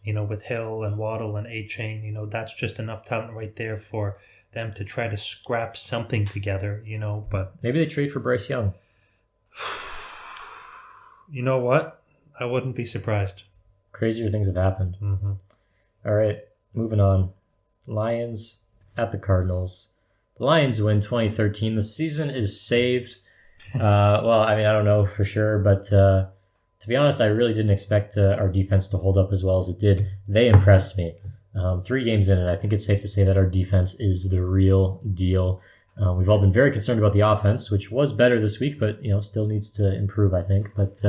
With Hill and Waddle and Achane, that's just enough talent right there for them to try to scrap something together. But maybe they trade for Bryce Young. You know what? I wouldn't be surprised. Crazier things have happened. Mm-hmm. All right, moving on. Lions at the Cardinals. The Lions win 2013. The season is saved. Well, I mean, I don't know for sure, but to be honest, I really didn't expect our defense to hold up as well as it did. They impressed me. 3 games in, and I think it's safe to say that our defense is the real deal. We've all been very concerned about the offense, which was better this week, but still needs to improve, I think. But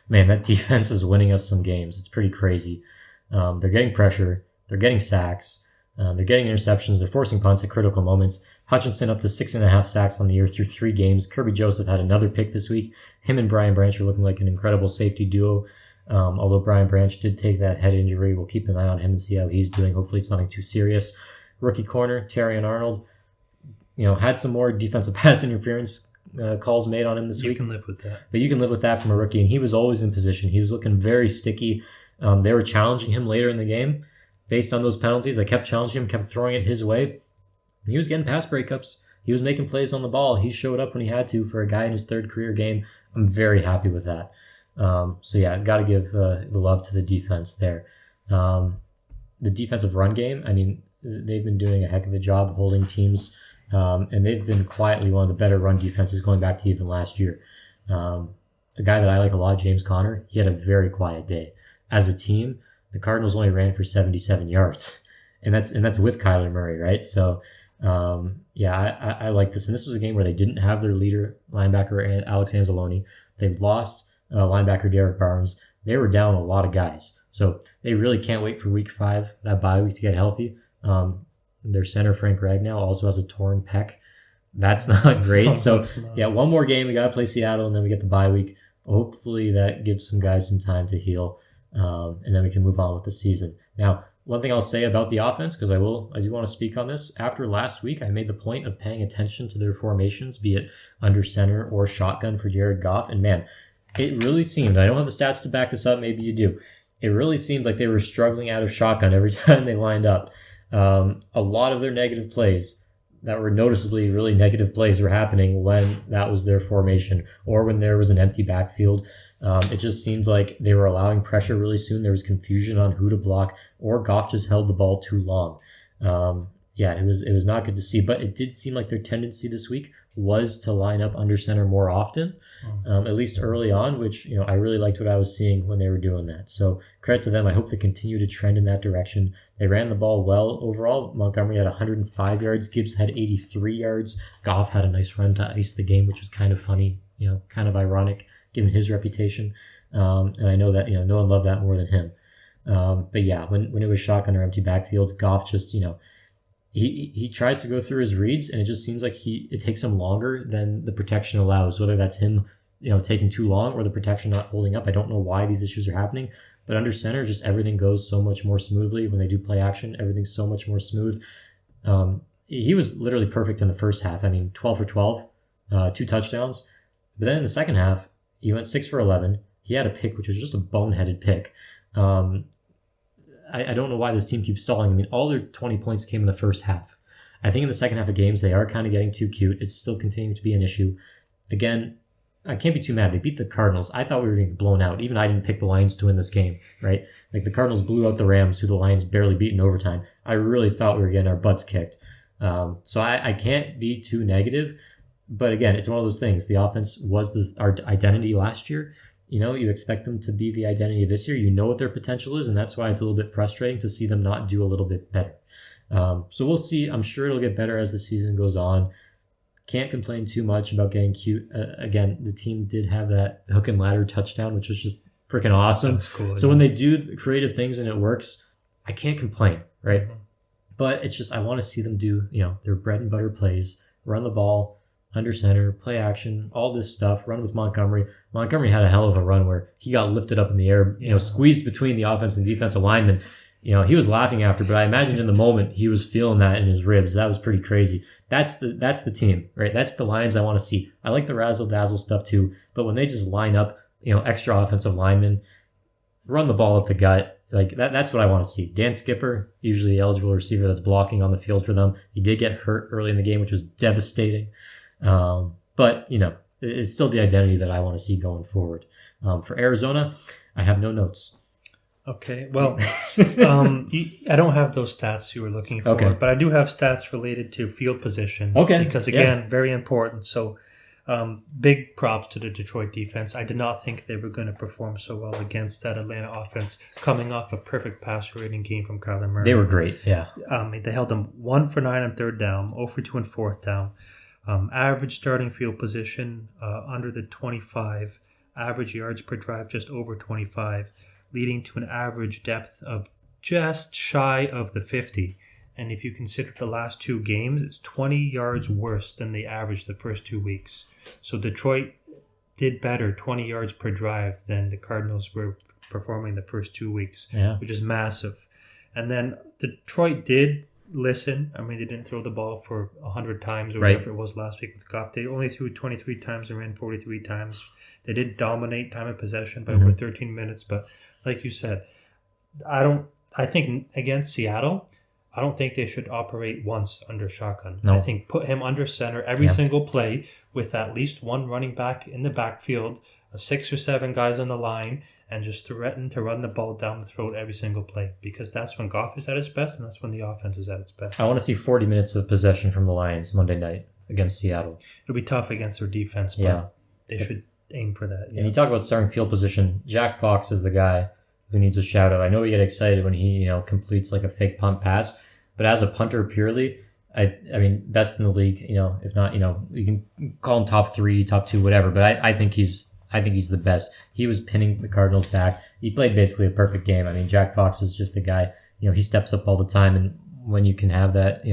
man, that defense is winning us some games. It's pretty crazy. They're getting pressure. They're getting sacks. They're getting interceptions. They're forcing punts at critical moments. Hutchinson up to 6.5 sacks on the year through 3 games. Kirby Joseph had another pick this week. Him and Brian Branch are looking like an incredible safety duo. Although Brian Branch did take that head injury, we'll keep an eye on him and see how he's doing. Hopefully it's nothing too serious. Rookie corner, Terrion Arnold, had some more defensive pass interference calls made on him this week. You can live with that. But you can live with that from a rookie, and he was always in position. He was looking very sticky. They were challenging him later in the game based on those penalties. They kept challenging him, kept throwing it his way. He was getting pass breakups. He was making plays on the ball. He showed up when he had to for a guy in his 3rd career game. I'm very happy with that. So yeah, got to give the love to the defense there. The defensive run game, I mean, they've been doing a heck of a job holding teams, and they've been quietly one of the better run defenses going back to even last year. A guy that I like a lot, James Conner, he had a very quiet day. As a team, the Cardinals only ran for 77 yards, and that's with Kyler Murray, right? So yeah, I like this. And this was a game where they didn't have their leader, linebacker Alex Anzalone. They lost linebacker Derek Barnes. They were down a lot of guys. So they really can't wait for week 5, that bye week, to get healthy. Their center, Frank Ragnow, also has a torn pec. That's not great. So yeah, one more game. We got to play Seattle, and then we get the bye week. Hopefully that gives some guys some time to heal, and then we can move on with the season. Now, one thing I'll say about the offense, because I do want to speak on this. After last week, I made the point of paying attention to their formations, be it under center or shotgun for Jared Goff. And man, it really seemed, I don't have the stats to back this up, maybe you do. It really seemed like they were struggling out of shotgun every time they lined up. A lot of their negative plays that were noticeably really negative plays were happening when that was their formation or when there was an empty backfield. It just seemed like they were allowing pressure really soon. There was confusion on who to block, or Goff just held the ball too long. Yeah, it was not good to see, but it did seem like their tendency this week was to line up under center more often, at least early on, which, I really liked what I was seeing when they were doing that. So credit to them. I hope they continue to trend in that direction. They ran the ball well overall. Montgomery had 105 yards. Gibbs had 83 yards. Goff had a nice run to ice the game, which was kind of funny, kind of ironic given his reputation. And I know that, no one loved that more than him. But yeah, when it was shotgun or empty backfield, Goff just, he tries to go through his reads, and it just seems like it takes him longer than the protection allows, whether that's him, taking too long or the protection not holding up. I don't know why these issues are happening, but under center, just everything goes so much more smoothly when they do play action. Everything's so much more smooth. He was literally perfect in the first half. I mean, 12 for 12, 2 touchdowns. But then in the second half, he went 6 for 11. He had a pick, which was just a boneheaded pick. I don't know why this team keeps stalling. I mean, all their 20 points came in the first half. I think in the second half of games, they are kind of getting too cute. It's still continuing to be an issue. Again, I can't be too mad. They beat the Cardinals. I thought we were going to get blown out. Even I didn't pick the Lions to win this game, right? Like the Cardinals blew out the Rams, who the Lions barely beat in overtime. I really thought we were getting our butts kicked. So I can't be too negative. But again, it's one of those things. The offense was our identity last year. You expect them to be the identity this year. You know what their potential is, and that's why it's a little bit frustrating to see them not do a little bit better. So we'll see. I'm sure it'll get better as the season goes on. Can't complain too much about getting cute. Again, the team did have that hook and ladder touchdown, which was just freaking awesome. Cool, so when they do creative things and it works, I can't complain, right? Mm-hmm. But it's just I want to see them do, their bread and butter plays, run the ball, under center, play action, all this stuff, run with Montgomery. Montgomery had a hell of a run where he got lifted up in the air, squeezed between the offense and defensive linemen. He was laughing after, but I imagined in the moment he was feeling that in his ribs. That was pretty crazy. That's the team, right? That's the Lions I want to see. I like the razzle-dazzle stuff too, but when they just line up, extra offensive linemen, run the ball up the gut, like that's what I want to see. Dan Skipper, usually the eligible receiver that's blocking on the field for them. He did get hurt early in the game, which was devastating. But it's still the identity that I want to see going forward. For Arizona, I have no notes. Okay, well, I don't have those stats you were looking for, Okay. but I do have stats related to field position. Okay, Because, again, very important. So, big props to the Detroit defense. I did not think they were going to perform so well against that Atlanta offense, coming off a perfect passer rating game from Kyler Murray. They were great, yeah. They held them 1 for 9 on third down, 0 for 2 on fourth down. Average starting field position under the 25, average yards per drive just over 25, leading to an average depth of just shy of the 50. And if you consider the last 2 games, it's 20 yards worse than they averaged the first 2 weeks. So Detroit did better 20 yards per drive than the Cardinals were performing the first 2 weeks, which is massive. And then Detroit did listen. I mean, they didn't throw the ball for 100 times or whatever it was last week with Goff. They only threw 23 times and ran 43 times. They did dominate time of possession by over 13 minutes. But like you said, I think against Seattle, I don't think they should operate once under shotgun. No. I think put him under center every single play with at least one running back in the backfield, 6 or 7 guys on the line, and just threaten to run the ball down the throat every single play, because that's when Goff is at his best and that's when the offense is at its best. I want to see 40 minutes of possession from the Lions Monday night against Seattle. It'll be tough against their defense, but they should aim for that. Yeah. And you talk about starting field position. Jack Fox is the guy who needs a shout out. I know we get excited when he, completes like a fake punt pass, but as a punter purely, I mean, best in the league, if not, you can call him top 3, top 2, whatever, but I think he's the best. He was pinning the Cardinals back. He played basically a perfect game. I mean, Jack Fox is just a guy, he steps up all the time. And when you can have that,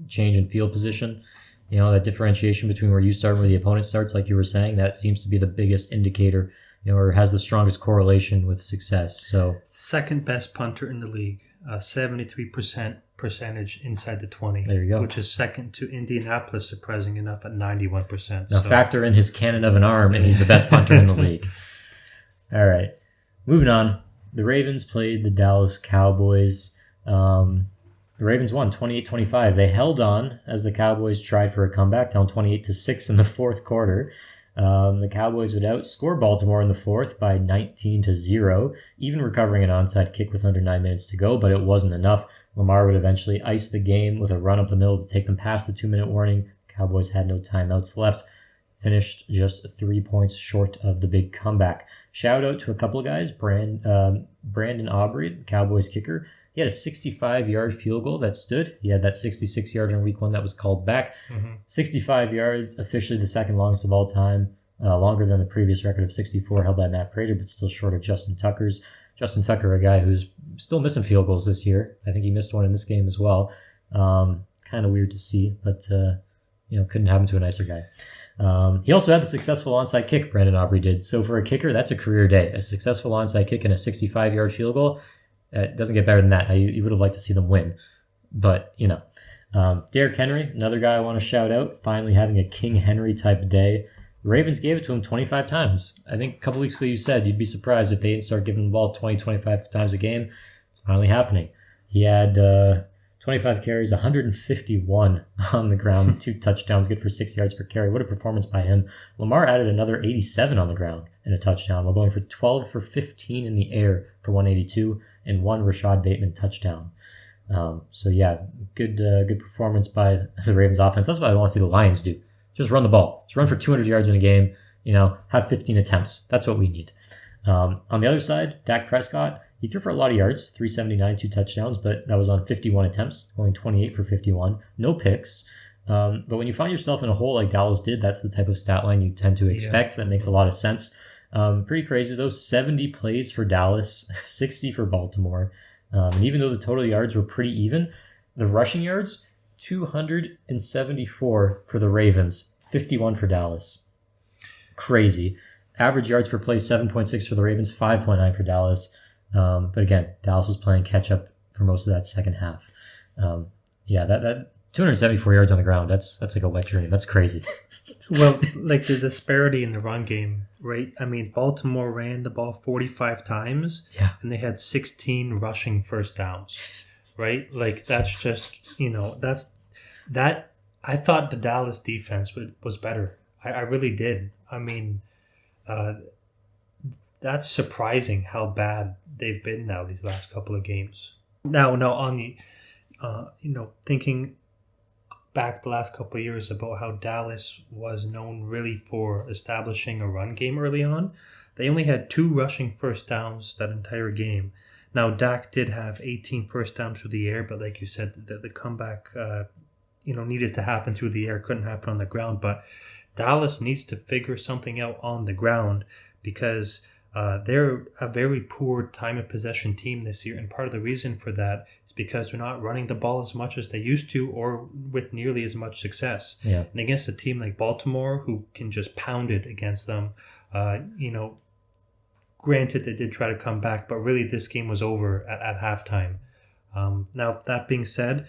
change in field position, that differentiation between where you start and where the opponent starts, like you were saying, that seems to be the biggest indicator, or has the strongest correlation with success. So second best punter in the league, 73% percentage inside the 20. There you go. Which is second to Indianapolis, surprising enough, at 91%. Now factor in his cannon of an arm, and he's the best punter in the league. All right. Moving on. The Ravens played the Dallas Cowboys. The Ravens won 28-25. They held on as the Cowboys tried for a comeback, down 28-6 in the fourth quarter. The Cowboys would outscore Baltimore in the fourth by 19-0, even recovering an onside kick with under 9 minutes to go, but it wasn't enough. Lamar would eventually ice the game with a run up the middle to take them past the 2-minute warning. Cowboys had no timeouts left. Finished just 3 points short of the big comeback. Shout out to a couple of guys. Brandon Aubrey, the Cowboys kicker. He had a 65-yard field goal that stood. He had that 66-yard in week 1 that was called back. 65 yards, officially the second longest of all time. Longer than the previous record of 64 held by Matt Prater, but still short of Justin Tucker's. Justin Tucker, a guy who's still missing field goals this year. I think he missed one in this game as well. Kind of weird to see, but couldn't happen to a nicer guy. He also had the successful onside kick, Brandon Aubrey did. So for a kicker, that's a career day. A successful onside kick and a 65-yard field goal. It doesn't get better than that. You would have liked to see them win. But, Derrick Henry, another guy I want to shout out, finally having a King Henry type of day. The Ravens gave it to him 25 times. I think a couple weeks ago you said you'd be surprised if they didn't start giving the ball 20, 25 times a game. It's finally happening. He had 25 carries, 151 on the ground, 2 touchdowns, good for 6 yards per carry. What a performance by him. Lamar added another 87 on the ground and a touchdown while going for 12 for 15 in the air for 182 and 1 Rashad Bateman touchdown. Good performance by the Ravens offense. That's what I want to see the Lions do. Just run the ball. Just run for 200 yards in a game. Have 15 attempts. That's what we need. On the other side, Dak Prescott, he threw for a lot of yards, 379, 2 touchdowns, but that was on 51 attempts, going 28 for 51. No picks. But when you find yourself in a hole like Dallas did, that's the type of stat line you tend to expect. That makes a lot of sense. Pretty crazy, though. 70 plays for Dallas, 60 for Baltimore. And even though the total yards were pretty even, the rushing yards, 274 for the Ravens, 51 for Dallas. Crazy. Average yards per play, 7.6 for the Ravens, 5.9 for Dallas. But again, Dallas was playing catch up for most of that second half. That 274 yards on the ground, that's like a wet dream. That's crazy. Well, like the disparity in the run game, right? I mean, Baltimore ran the ball 45 times, and they had 16 rushing first downs. Right? Like, that's just, that I thought the Dallas defense was better. I really did. I mean, that's surprising how bad they've been now these last couple of games. Now on the, thinking back the last couple of years about how Dallas was known really for establishing a run game early on, they only had 2 rushing first downs that entire game. Now, Dak did have 18 first downs through the air, but like you said, the comeback, needed to happen through the air, couldn't happen on the ground. But Dallas needs to figure something out on the ground because they're a very poor time of possession team this year. And part of the reason for that is because they're not running the ball as much as they used to or with nearly as much success. Yeah. And against a team like Baltimore, who can just pound it against them, granted, they did try to come back, but really this game was over at halftime. Now, that being said,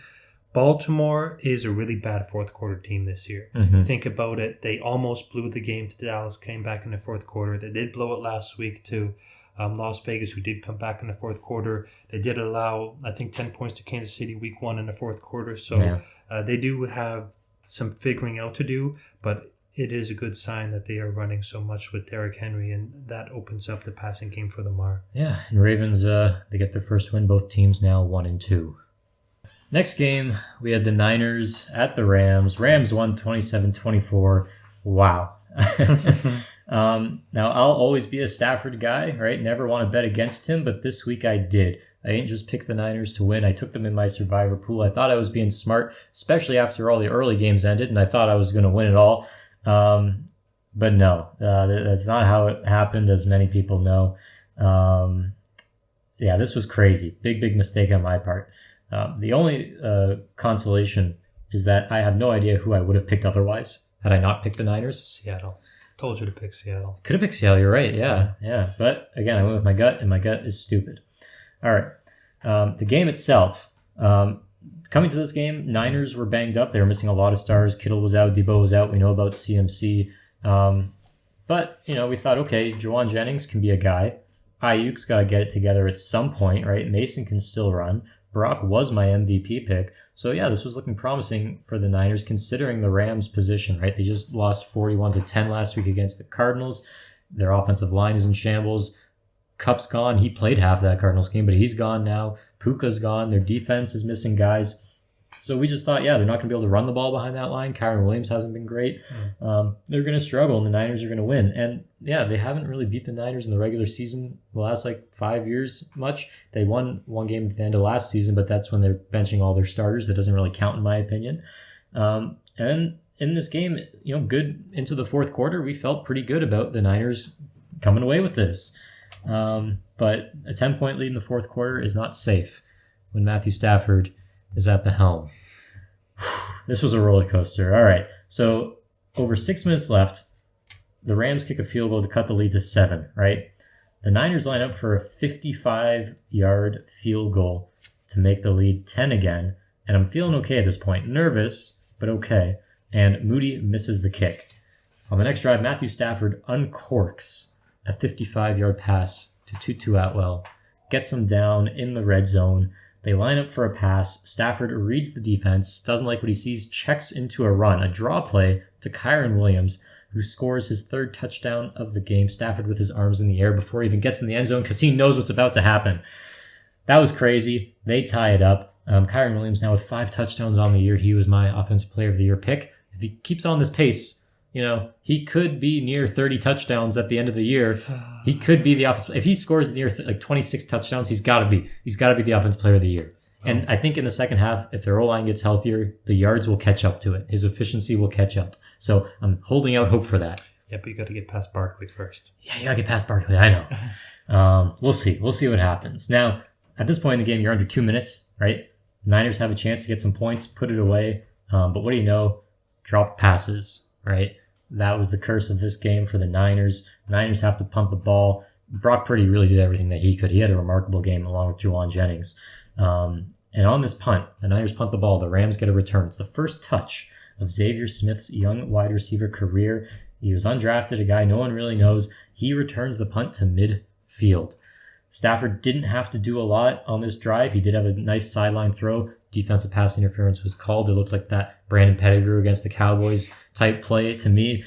Baltimore is a really bad fourth quarter team this year. Mm-hmm. Think about it. They almost blew the game to Dallas, came back in the fourth quarter. They did blow it last week to Las Vegas, who did come back in the fourth quarter. They did allow, I think, 10 points to Kansas City week 1 in the fourth quarter. So they do have some figuring out to do, but it is a good sign that they are running so much with Derrick Henry, and that opens up the passing game for Lamar. Yeah, and Ravens, they get their first win. Both teams now 1-2. Next game, we had the Niners at the Rams. Rams won 27-24. Wow. Now, I'll always be a Stafford guy, right? Never want to bet against him, but this week I did. I didn't just pick the Niners to win. I took them in my survivor pool. I thought I was being smart, especially after all the early games ended, and I thought I was going to win it all. But no, that's not how it happened, as many people know. This was crazy. Big mistake on my part. The only consolation is that I have no idea who I would have picked otherwise had I not picked the Niners. Seattle. Told you to pick Seattle. Could have picked Seattle, you're right. Yeah. But again, I went with my gut, and my gut is stupid. All right. The game itself. Coming to this game, Niners were banged up. They were missing a lot of stars. Kittle was out. Debo was out. We know about CMC. But, we thought, okay, Juwan Jennings can be a guy. Ayuk's got to get it together at some point, right? Mason can still run. Brock was my MVP pick. So, yeah, this was looking promising for the Niners, considering the Rams' position, right? They just lost 41-10 last week against the Cardinals. Their offensive line is in shambles. Kupp's gone. He played half that Cardinals game, but he's gone now. Puka's gone. Their defense is missing guys. So we just thought, they're not going to be able to run the ball behind that line. Kyron Williams hasn't been great. They're going to struggle, and the Niners are going to win. And, they haven't really beat the Niners in the regular season the last, 5 years much. They won one game at the end of last season, but that's when they're benching all their starters. That doesn't really count, in my opinion. And in this game, good into the fourth quarter, we felt pretty good about the Niners coming away with this. But a 10-point lead in the fourth quarter is not safe when Matthew Stafford is at the helm. This was a roller coaster. All right. So over 6 minutes left, the Rams kick a field goal to cut the lead to 7, right? The Niners line up for a 55-yard field goal to make the lead 10 again. And I'm feeling okay at this point. Nervous, but okay. And Moody misses the kick. On the next drive, Matthew Stafford uncorks a 55-yard pass to Tutu Atwell. Gets him down in the red zone. They line up for a pass. Stafford reads the defense, doesn't like what he sees, checks into a run, a draw play to Kyron Williams, who scores his 3rd touchdown of the game. Stafford with his arms in the air before he even gets in the end zone because he knows what's about to happen. That was crazy. They tie it up. Kyron Williams now with 5 touchdowns on the year. He was my Offensive Player of the Year pick. If he keeps on this pace, he could be near 30 touchdowns at the end of the year. He could be the offensive. If he scores near 26 touchdowns, he's got to be the Offensive Player of the Year. And I think in the second half, if their O-line gets healthier, the yards will catch up to it. His efficiency will catch up. So I'm holding out hope for that. Yeah, but you got to get past Barkley first. Yeah, you got to get past Barkley. I know. We'll see. We'll see what happens. Now, at this point in the game, you're under 2 minutes, right? Niners have a chance to get some points, put it away. But what do you know? Drop passes, right? That was the curse of this game for the Niners. Niners have to pump the ball. Brock Purdy really did everything that he could. He had a remarkable game along with Juwan Jennings. And on this punt, the Niners punt the ball. The Rams get a return. It's the first touch of Xavier Smith's young wide receiver career. He was undrafted, a guy no one really knows. He returns the punt to midfield. Stafford didn't have to do a lot on this drive. He did have a nice sideline throw. Defensive pass interference was called. It looked like that Brandon Pettigrew against the Cowboys type play to me.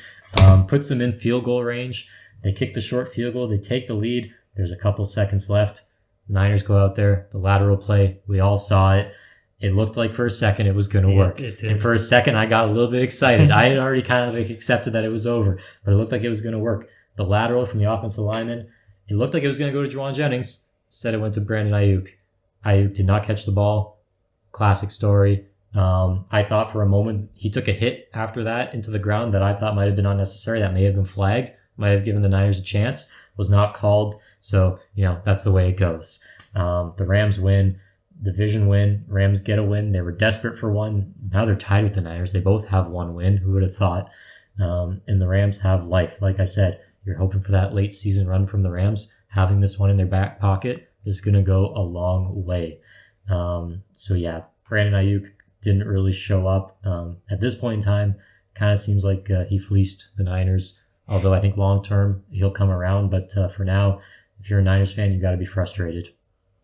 Puts them in field goal range. They kick the short field goal. They take the lead. There's a couple seconds left. Niners go out there. The lateral play. We all saw it. It looked like for a second it was going to work. And for a second, I got a little bit excited. I had already kind of accepted that it was over, but it looked like it was going to work. The lateral from the offensive lineman, it looked like it was going to go to Juwan Jennings. Instead, it went to Brandon Ayuk. Ayuk did not catch the ball. Classic story. I thought for a moment he took a hit after that into the ground that I thought might have been unnecessary. That may have been flagged. Might have given the Niners a chance. Was not called. So, that's the way it goes. The Rams win. Division win. Rams get a win. They were desperate for one. Now they're tied with the Niners. They both have one win. Who would have thought? And the Rams have life. Like I said, you're hoping for that late season run from the Rams. Having this one in their back pocket is going to go a long way. Brandon Ayuk didn't really show up. At this point in time, kind of seems like he fleeced the Niners. Although I think long term he'll come around. But for now, if you're a Niners fan, you got to be frustrated.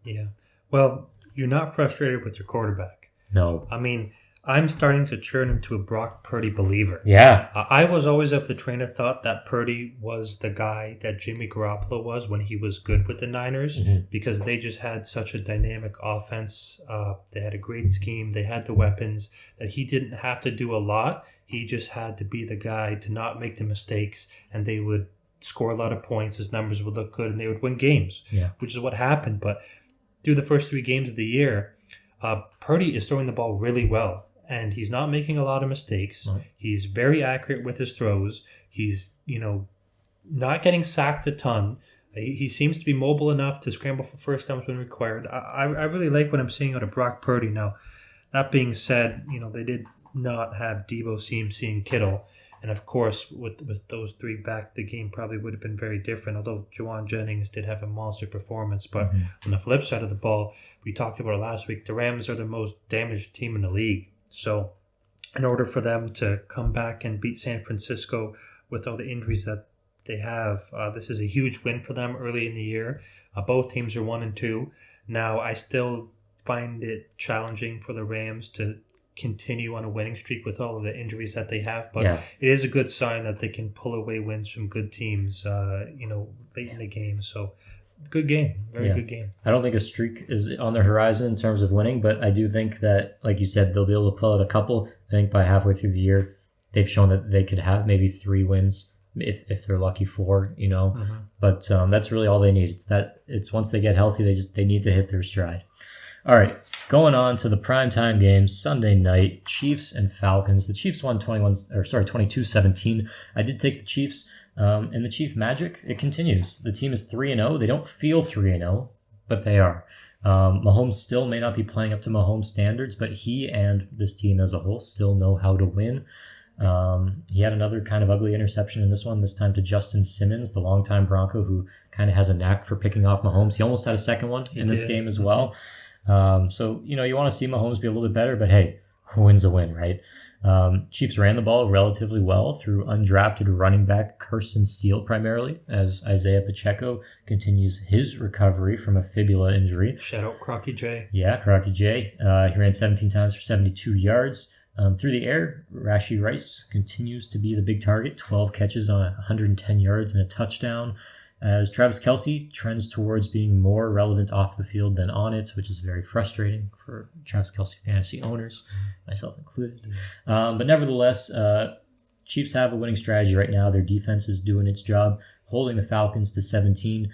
Yeah. Well, you're not frustrated with your quarterback. No. I mean, I'm starting to turn into a Brock Purdy believer. Yeah. I was always of the train of thought that Purdy was the guy that Jimmy Garoppolo was when he was good with the Niners, because they just had such a dynamic offense. They had a great scheme. They had the weapons that he didn't have to do a lot. He just had to be the guy to not make the mistakes, and they would score a lot of points. His numbers would look good, and they would win games, which is what happened. But through the first 3 games of the year, Purdy is throwing the ball really well, and he's not making a lot of mistakes. Right. He's very accurate with his throws. He's, not getting sacked a ton. He seems to be mobile enough to scramble for first downs when required. I really like what I'm seeing out of Brock Purdy. Now, that being said, they did not have Debo, CMC, and Kittle. And of course, with those 3 back, the game probably would have been very different, although Juwan Jennings did have a monster performance. But on the flip side of the ball, we talked about it last week, the Rams are the most damaged team in the league. So in order for them to come back and beat San Francisco with all the injuries that they have, this is a huge win for them early in the year. Both teams are 1-2. Now, I still find it challenging for the Rams to continue on a winning streak with all of the injuries that they have, but it is a good sign that they can pull away wins from good teams late in the game. So good game, very good game. I don't think a streak is on the horizon in terms of winning, but I do think that, like you said, they'll be able to pull out a couple. I think by halfway through the year they've shown that they could have maybe 3 wins if they're lucky 4, but that's really all they need. It's once they get healthy, they need to hit their stride. All right, going on to the primetime games, Sunday night, Chiefs and Falcons. The Chiefs won 22-17. I did take the Chiefs, and the Chief magic, it continues. The team is 3-0. They don't feel 3-0, but they are. Mahomes still may not be playing up to Mahomes standards, but he and this team as a whole still know how to win. He had another kind of ugly interception in this one, this time to Justin Simmons, the longtime Bronco, who kind of has a knack for picking off Mahomes. He almost had a second one in this game as well. So, you want to see Mahomes be a little bit better, but hey, who wins a win, right? Chiefs ran the ball relatively well through undrafted running back Kirsten Steele primarily, as Isaiah Pacheco continues his recovery from a fibula injury. Shout out Crocky J. Yeah, Crocky J. He ran 17 times for 72 yards. Through the air, Rashee Rice continues to be the big target, 12 catches on 110 yards and a touchdown, as Travis Kelce trends towards being more relevant off the field than on it, which is very frustrating for Travis Kelce fantasy owners, myself included. But nevertheless, Chiefs have a winning strategy right now. Their defense is doing its job, holding the Falcons to 17.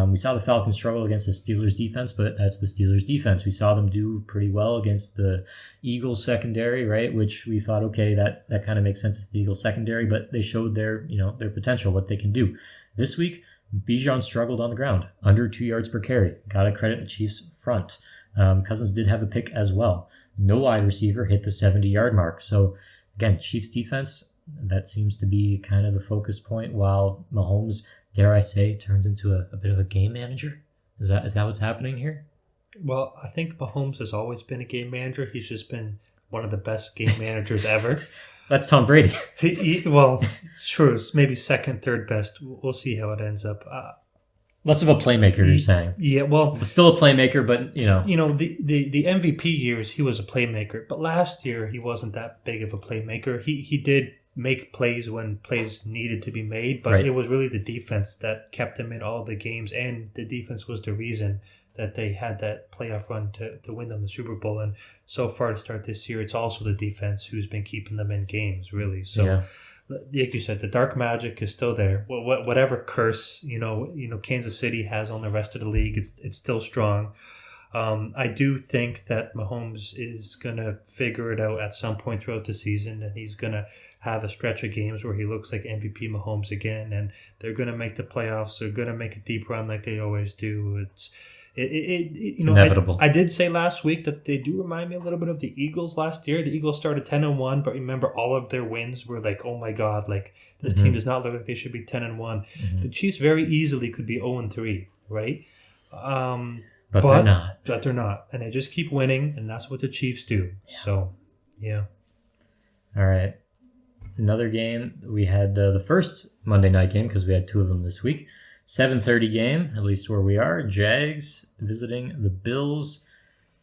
We saw the Falcons struggle against the Steelers defense, but that's the Steelers defense. We saw them do pretty well against the Eagles secondary, right? Which we thought, okay, that kind of makes sense. It's the Eagles secondary, but they showed their potential, what they can do. This week, Bijan struggled on the ground, under 2 yards per carry. Got to credit the Chiefs front. Cousins did have a pick as well. No wide receiver hit the 70-yard mark. So again, Chiefs defense, that seems to be kind of the focus point, while Mahomes, dare I say, turns into a bit of a game manager. Is that what's happening here? Well, I think Mahomes has always been a game manager. He's just been one of the best game managers ever. That's Tom Brady. Well, sure, it's maybe second, third best. We'll see how it ends up. Less of a playmaker, you're saying? Yeah, well, but still a playmaker, but the MVP years he was a playmaker, but last year he wasn't that big of a playmaker. He did make plays when plays needed to be made, but Right. it was really the defense that kept them in all the games, and the defense was the reason that they had that playoff run to win them the Super Bowl. And so far to start this year, it's also the defense who's been keeping them in games, really. So, Yeah. like you said, the dark magic is still there. Whatever curse Kansas City has on the rest of the league, it's still strong. I do think that Mahomes is going to figure it out at some point throughout the season, and he's going to have a stretch of games where he looks like MVP Mahomes again, and they're going to make the playoffs. They're going to make a deep run like they always do. It's inevitable. I did say last week that they do remind me a little bit of the Eagles last year. The Eagles started 10-1, but remember all of their wins were like, oh my God, like this team does not look like they should be 10-1. Mm-hmm. The Chiefs very easily could be 0-3, right? But they're not. But they're not. And they just keep winning, and that's what the Chiefs do. Yeah. So, yeah. All right. Another game. We had the first Monday night game because we had two of them this week. 7:30 game, at least where we are. Jags visiting the Bills.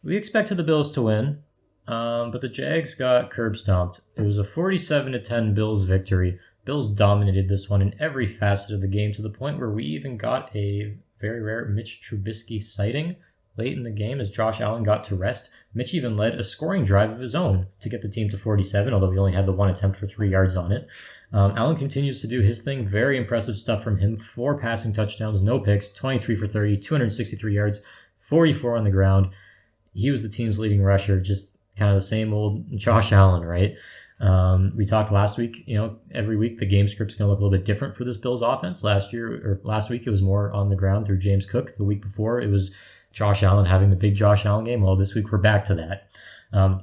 We expected the Bills to win, but the Jags got curb stomped. It was a 47-10 Bills victory. Bills dominated this one in every facet of the game to the point where we even got a very rare Mitch Trubisky sighting late in the game as Josh Allen got to rest. Mitch even led a scoring drive of his own to get the team to 47, although he only had the one attempt for 3 yards on it. Allen continues to do his thing. Very impressive stuff from him. 4 passing touchdowns, no picks, 23 for 30, 263 yards, 44 on the ground. He was the team's leading rusher, just kind of the same old Josh Allen, right? We talked last week, every week the game script's going to look a little bit different for this Bills offense. Last week it was more on the ground through James Cook. The week before it was Josh Allen having the big Josh Allen game. Well, this week we're back to that.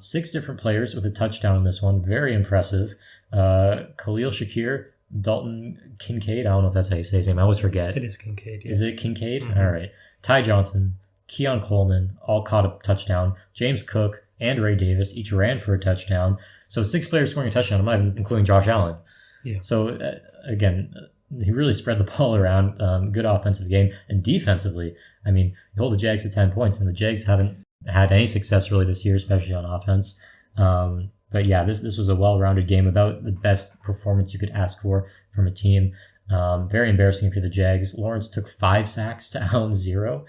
6 different players with a touchdown in this one. Very impressive. Khalil Shakir, Dalton Kincaid. I don't know if that's how you say his name. I always forget. It is Kincaid. Yeah. Is it Kincaid? Mm-hmm. All right. Ty Johnson, Keon Coleman, all caught a touchdown. James Cook and Ray Davis each ran for a touchdown. So 6 players scoring a touchdown. I'm not even including Josh Allen. Yeah. So again, he really spread the ball around. Good offensive game. And defensively, I mean, you hold the Jags to 10 points, and the Jags haven't had any success really this year, especially on offense. But yeah, this was a well-rounded game, about the best performance you could ask for from a team. Very embarrassing for the Jags. Lawrence took 5 sacks to Allen's 0.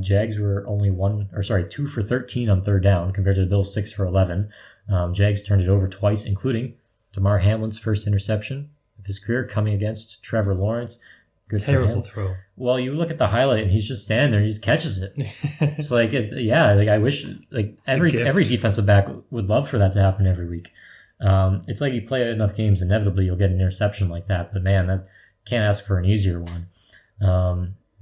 Jags were only 2 for 13 on third down compared to the Bills 6 for 11. Jags turned it over twice, including Damar Hamlin's first interception of his career coming against Trevor Lawrence. Good Terrible for him. throw. Well, you look at the highlight and he's just standing there and he just catches it. It's like, I wish every defensive back would love for that to happen every week. It's like you play enough games, inevitably you'll get an interception like that. But man, that can't ask for an easier one.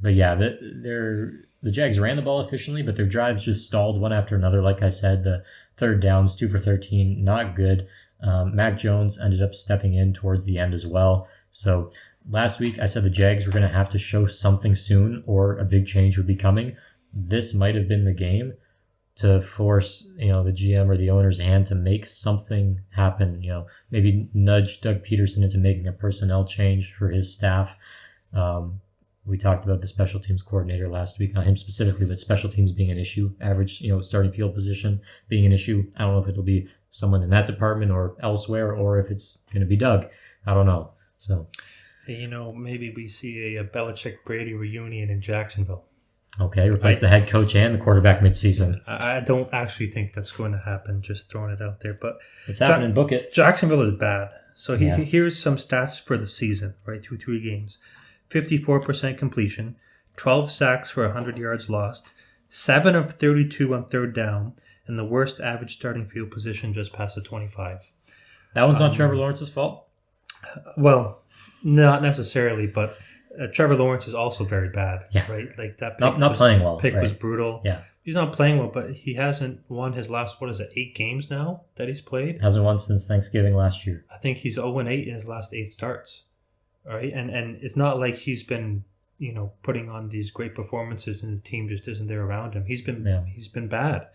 But yeah, the Jags ran the ball efficiently, but their drives just stalled one after another. Like I said, the third downs, 2 for 13, not good. Mac Jones ended up stepping in towards the end as well. So last week I said the Jags were going to have to show something soon or a big change would be coming. This might have been the game to force, the GM or the owner's hand to make something happen, maybe nudge Doug Peterson into making a personnel change for his staff. We talked about the special teams coordinator last week, not him specifically, but special teams being an issue, average, starting field position being an issue. I don't know if it'll be someone in that department or elsewhere, or if it's going to be Doug. I don't know. So, maybe we see a Belichick-Brady reunion in Jacksonville. Okay, replace the head coach and the quarterback midseason. I don't actually think that's going to happen, just throwing it out there. But it's happening, book it. Jacksonville is bad. So here's some stats for the season, right, through 3 games. 54% completion, 12 sacks for 100 yards lost, 7 of 32 on third down, and the worst average starting field position just past the 25. That one's not Trevor Lawrence's fault? Well, not necessarily, but Trevor Lawrence is also very bad, right? Like that pick not playing well. Pick was brutal. Yeah. He's not playing well, but he hasn't won his last, 8 games now that he's played? Hasn't won since Thanksgiving last year. I think he's 0-8 in his last 8 starts. All right, and it's not like he's been, putting on these great performances and the team just isn't there around him. He's been bad.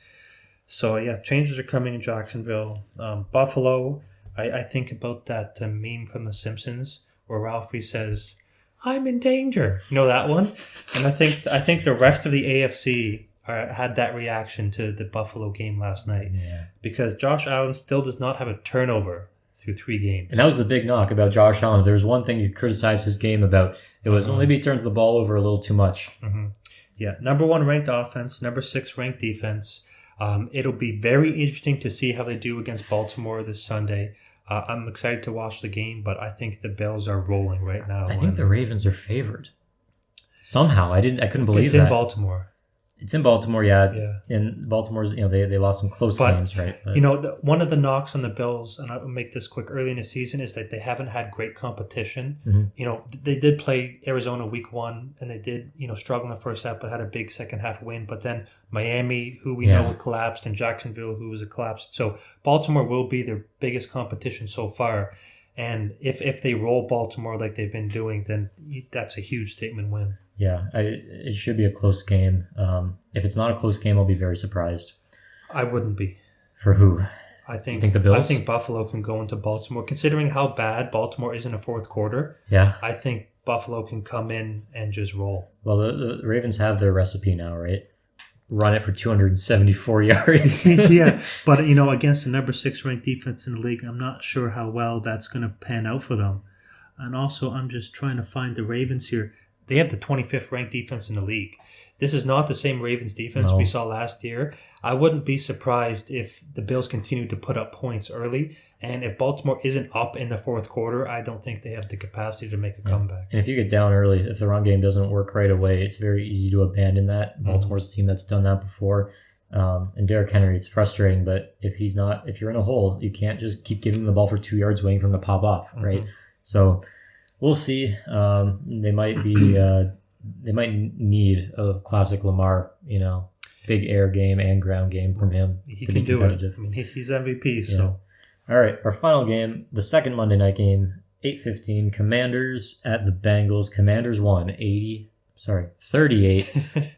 So changes are coming in Jacksonville. Buffalo, I think about that meme from The Simpsons where Ralphie says, "I'm in danger." You know that one? And I think the rest of the AFC had that reaction to the Buffalo game last night because Josh Allen still does not have a turnover through 3 games. And that was the big knock about Josh Allen. If there was one thing you criticized his game about, it was well, maybe he turns the ball over a little too much. Mm-hmm. Yeah, number 1 ranked offense, number 6 ranked defense. It'll be very interesting to see how they do against Baltimore this Sunday. I'm excited to watch the game, but I think the Bills are rolling right now. I think the Ravens are favored. Somehow, I couldn't believe it's that. in Baltimore. It's in Baltimore, yeah. And Baltimore's, they lost some close games, right? But, one of the knocks on the Bills, and I'll make this quick, early in the season, is that they haven't had great competition. Mm-hmm. They did play Arizona week 1, and they did, struggle in the first half, but had a big second half win. But then Miami, who we know collapsed, and Jacksonville, who was collapsed. So Baltimore will be their biggest competition so far. And if they roll Baltimore like they've been doing, then that's a huge statement win. Yeah, it should be a close game. If it's not a close game, I'll be very surprised. I wouldn't be. For who? I think the Bills? I think Buffalo can go into Baltimore. Considering how bad Baltimore is in the fourth quarter, I think Buffalo can come in and just roll. Well, the Ravens have their recipe now, right? Run it for 274 yards. Yeah, but, against the number 6 ranked defense in the league, I'm not sure how well that's going to pan out for them. And also, I'm just trying to find the Ravens here. They have the 25th ranked defense in the league. This is not the same Ravens defense we saw last year. I wouldn't be surprised if the Bills continue to put up points early. And if Baltimore isn't up in the fourth quarter, I don't think they have the capacity to make a comeback. And if you get down early, if the run game doesn't work right away, it's very easy to abandon that. Baltimore's a team that's done that before. And Derrick Henry, it's frustrating, but if you're in a hole, you can't just keep giving him the ball for 2 yards waiting for him to pop off, right? So we'll see. They might need a classic Lamar, big air game and ground game from him to be competitive. I mean, he's MVP. So, all right, our final game, the second Monday night game, 8:15. Commanders at the Bengals. Commanders won 38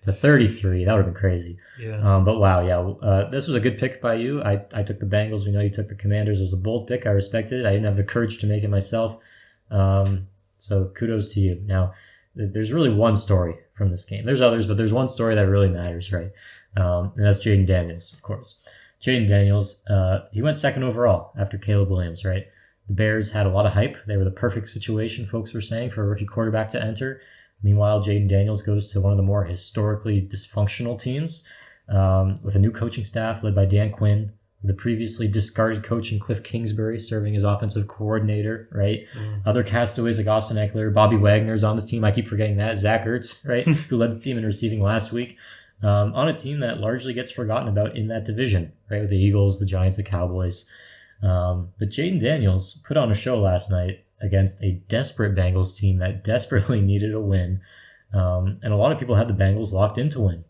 to 33. That would have been crazy. Yeah. But wow, this was a good pick by you. I took the Bengals. We know you took the Commanders. It was a bold pick. I respected it. I didn't have the courage to make it myself. So kudos to you. Now, there's really one story from this game. There's others, but there's one story that really matters, right? And that's Jaden Daniels, of course. Jaden Daniels, he went second overall after Caleb Williams, right? The Bears had a lot of hype. They were the perfect situation, folks were saying, for a rookie quarterback to enter. Meanwhile, Jaden Daniels goes to one of the more historically dysfunctional teams with a new coaching staff led by Dan Quinn, the previously discarded coach in Cliff Kingsbury serving as offensive coordinator, right? Other castaways like Austin Eckler, Bobby Wagner's on this team. I keep forgetting that. Zach Ertz, right? Who led the team in receiving last week. On a team that largely gets forgotten about in that division, right? With the Eagles, the Giants, the Cowboys. But Jaden Daniels put on a show last night against a desperate Bengals team that desperately needed a win. And a lot of people had the Bengals locked in to win.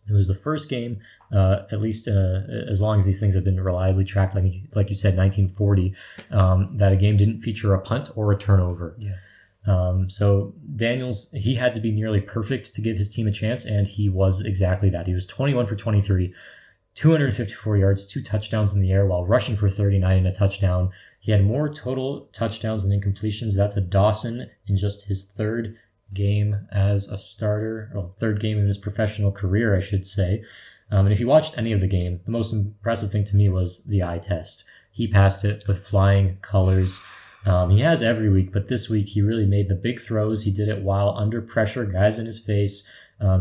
It was the first game, at least as long as these things have been reliably tracked, like you said, 1940, that a game didn't feature a punt or a turnover. Yeah. So Daniels, he had to be nearly perfect to give his team a chance, and he was exactly that. He was 21 for 23, 254 yards, 2 touchdowns in the air while rushing for 39 and a touchdown. He had more total touchdowns than incompletions. That's a Dawson in just his third game as a starter, or third game in his professional career, I should say. And if you watched any of the game, the most impressive thing to me was the eye test. He passed it with flying colors. He has every week, but this week he really made the big throws. He did it while under pressure, guys in his face.